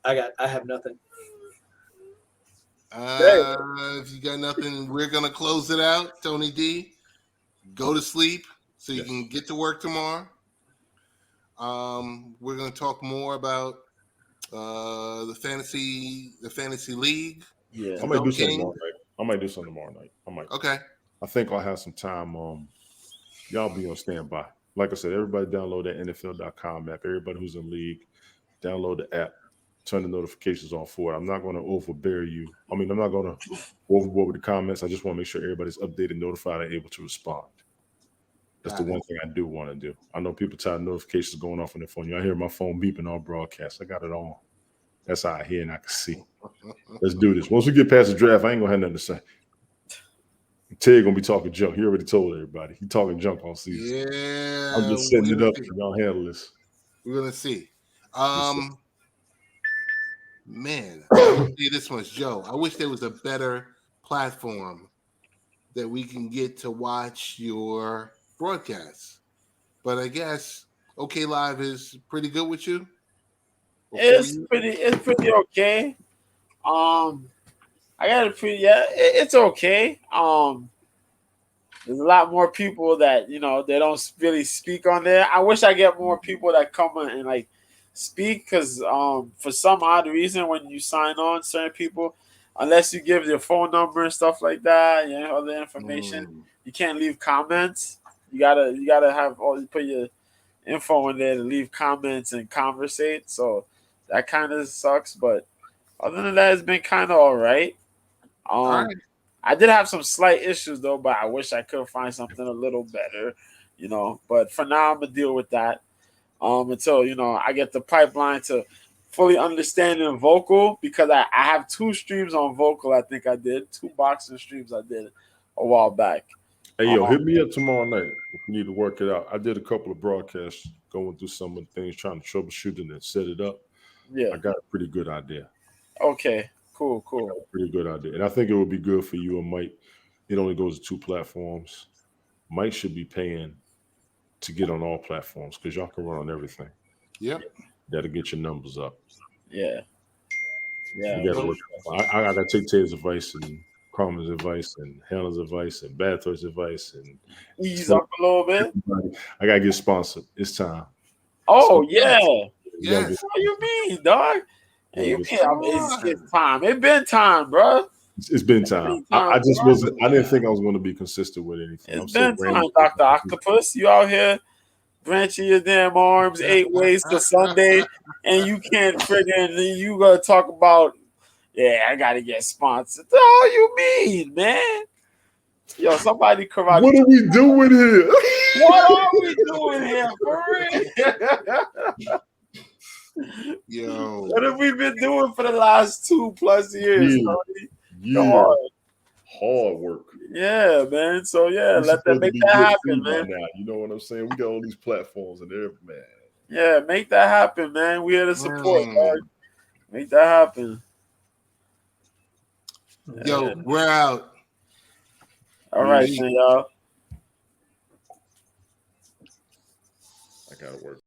Speaker 3: I have nothing.
Speaker 1: If you got nothing, we're gonna close it out. Tony D, go to sleep so you can get to work tomorrow. We're gonna talk more about the fantasy league.
Speaker 4: Yeah,
Speaker 2: I might do something tomorrow night. I might.
Speaker 1: Okay.
Speaker 2: I think I'll have some time. Y'all be on standby. Like I said, everybody download that NFL.com app. Everybody who's in league, download the app. Turn the notifications on for it. I'm not going to overbear you. I'm not going to overboard with the comments. I just want to make sure everybody's updated, notified, and able to respond. That's the one thing I do want to do. I know people tired of notifications going off on their phone. Y'all hear my phone beeping all broadcast. I got it on. That's how I hear and I can see. Let's do this. Once we get past the draft, I ain't going to have nothing to say. Ted going to be talking junk. He already told everybody. He talking junk all season.
Speaker 1: Yeah.
Speaker 2: I'm just setting it up for y'all handle this.
Speaker 1: We're going to see. Man, I'll say this much, Joe. I wish there was a better platform that we can get to watch your broadcasts. But I guess OK Live is pretty good with you.
Speaker 4: It's pretty okay. It's okay. There's a lot more people that they don't really speak on there. I wish I get more people that come in and speak, because for some odd reason when you sign on, certain people, unless you give your phone number and stuff like that, other information, you can't leave comments. You gotta have put your info in there to leave comments and conversate. So that kind of sucks, but other than that, it's been kind of all right. I did have some slight issues though, but I wish I could find something a little better, But for now, I'm gonna deal with that. Until I get the pipeline to fully understanding vocal, because I have 2 streams on vocal. I think I did 2 boxing streams I did a while back.
Speaker 2: Hey, yo, hit me up tomorrow night if you need to work it out. I did a couple of broadcasts going through some of the things, trying to troubleshoot it and set it up.
Speaker 4: Yeah,
Speaker 2: I got a pretty good idea.
Speaker 4: Okay, cool.
Speaker 2: Pretty good idea, and I think it would be good for you and Mike. It only goes to 2 platforms. Mike should be paying to get on all platforms, because y'all can run on everything.
Speaker 1: Yep.
Speaker 2: That'll get your numbers up.
Speaker 4: Yeah.
Speaker 2: You gotta work. I gotta take Ted's advice and Carmen's advice and Hannah's advice and Bathurst's advice and
Speaker 4: ease up a little bit.
Speaker 2: I gotta get sponsored. It's time.
Speaker 4: Oh yeah.
Speaker 1: Yes.
Speaker 4: What you mean, dog? It's time. It's been time, bro.
Speaker 2: It's been time. I just wasn't. I didn't think I was going to be consistent with anything.
Speaker 4: It's been time, Dr. Octopus. You out here branching your damn arms 8 ways to Sunday, and you can't friggin' you gonna talk about, yeah, I gotta get sponsored. What the hell you mean, man? Yo, somebody karate.
Speaker 2: What are we doing here?
Speaker 4: What are we doing here for real?
Speaker 1: Yo,
Speaker 4: What have we been doing for the last 2+ years? Tony? Come
Speaker 2: Yeah.
Speaker 4: on.
Speaker 2: Hard work.
Speaker 4: Yeah, man. So yeah,
Speaker 2: We're
Speaker 4: let them
Speaker 2: supposed to
Speaker 4: make
Speaker 2: be
Speaker 4: that
Speaker 2: getting
Speaker 4: happen,
Speaker 2: free by
Speaker 4: man.
Speaker 2: now. You know what I'm saying? We got all these platforms and everything, man.
Speaker 4: Yeah, make that happen, man. We here to support, dog. Make that happen.
Speaker 1: Yo,
Speaker 4: Yeah.
Speaker 1: we're out.
Speaker 4: All right, then, y'all.
Speaker 2: I gotta work.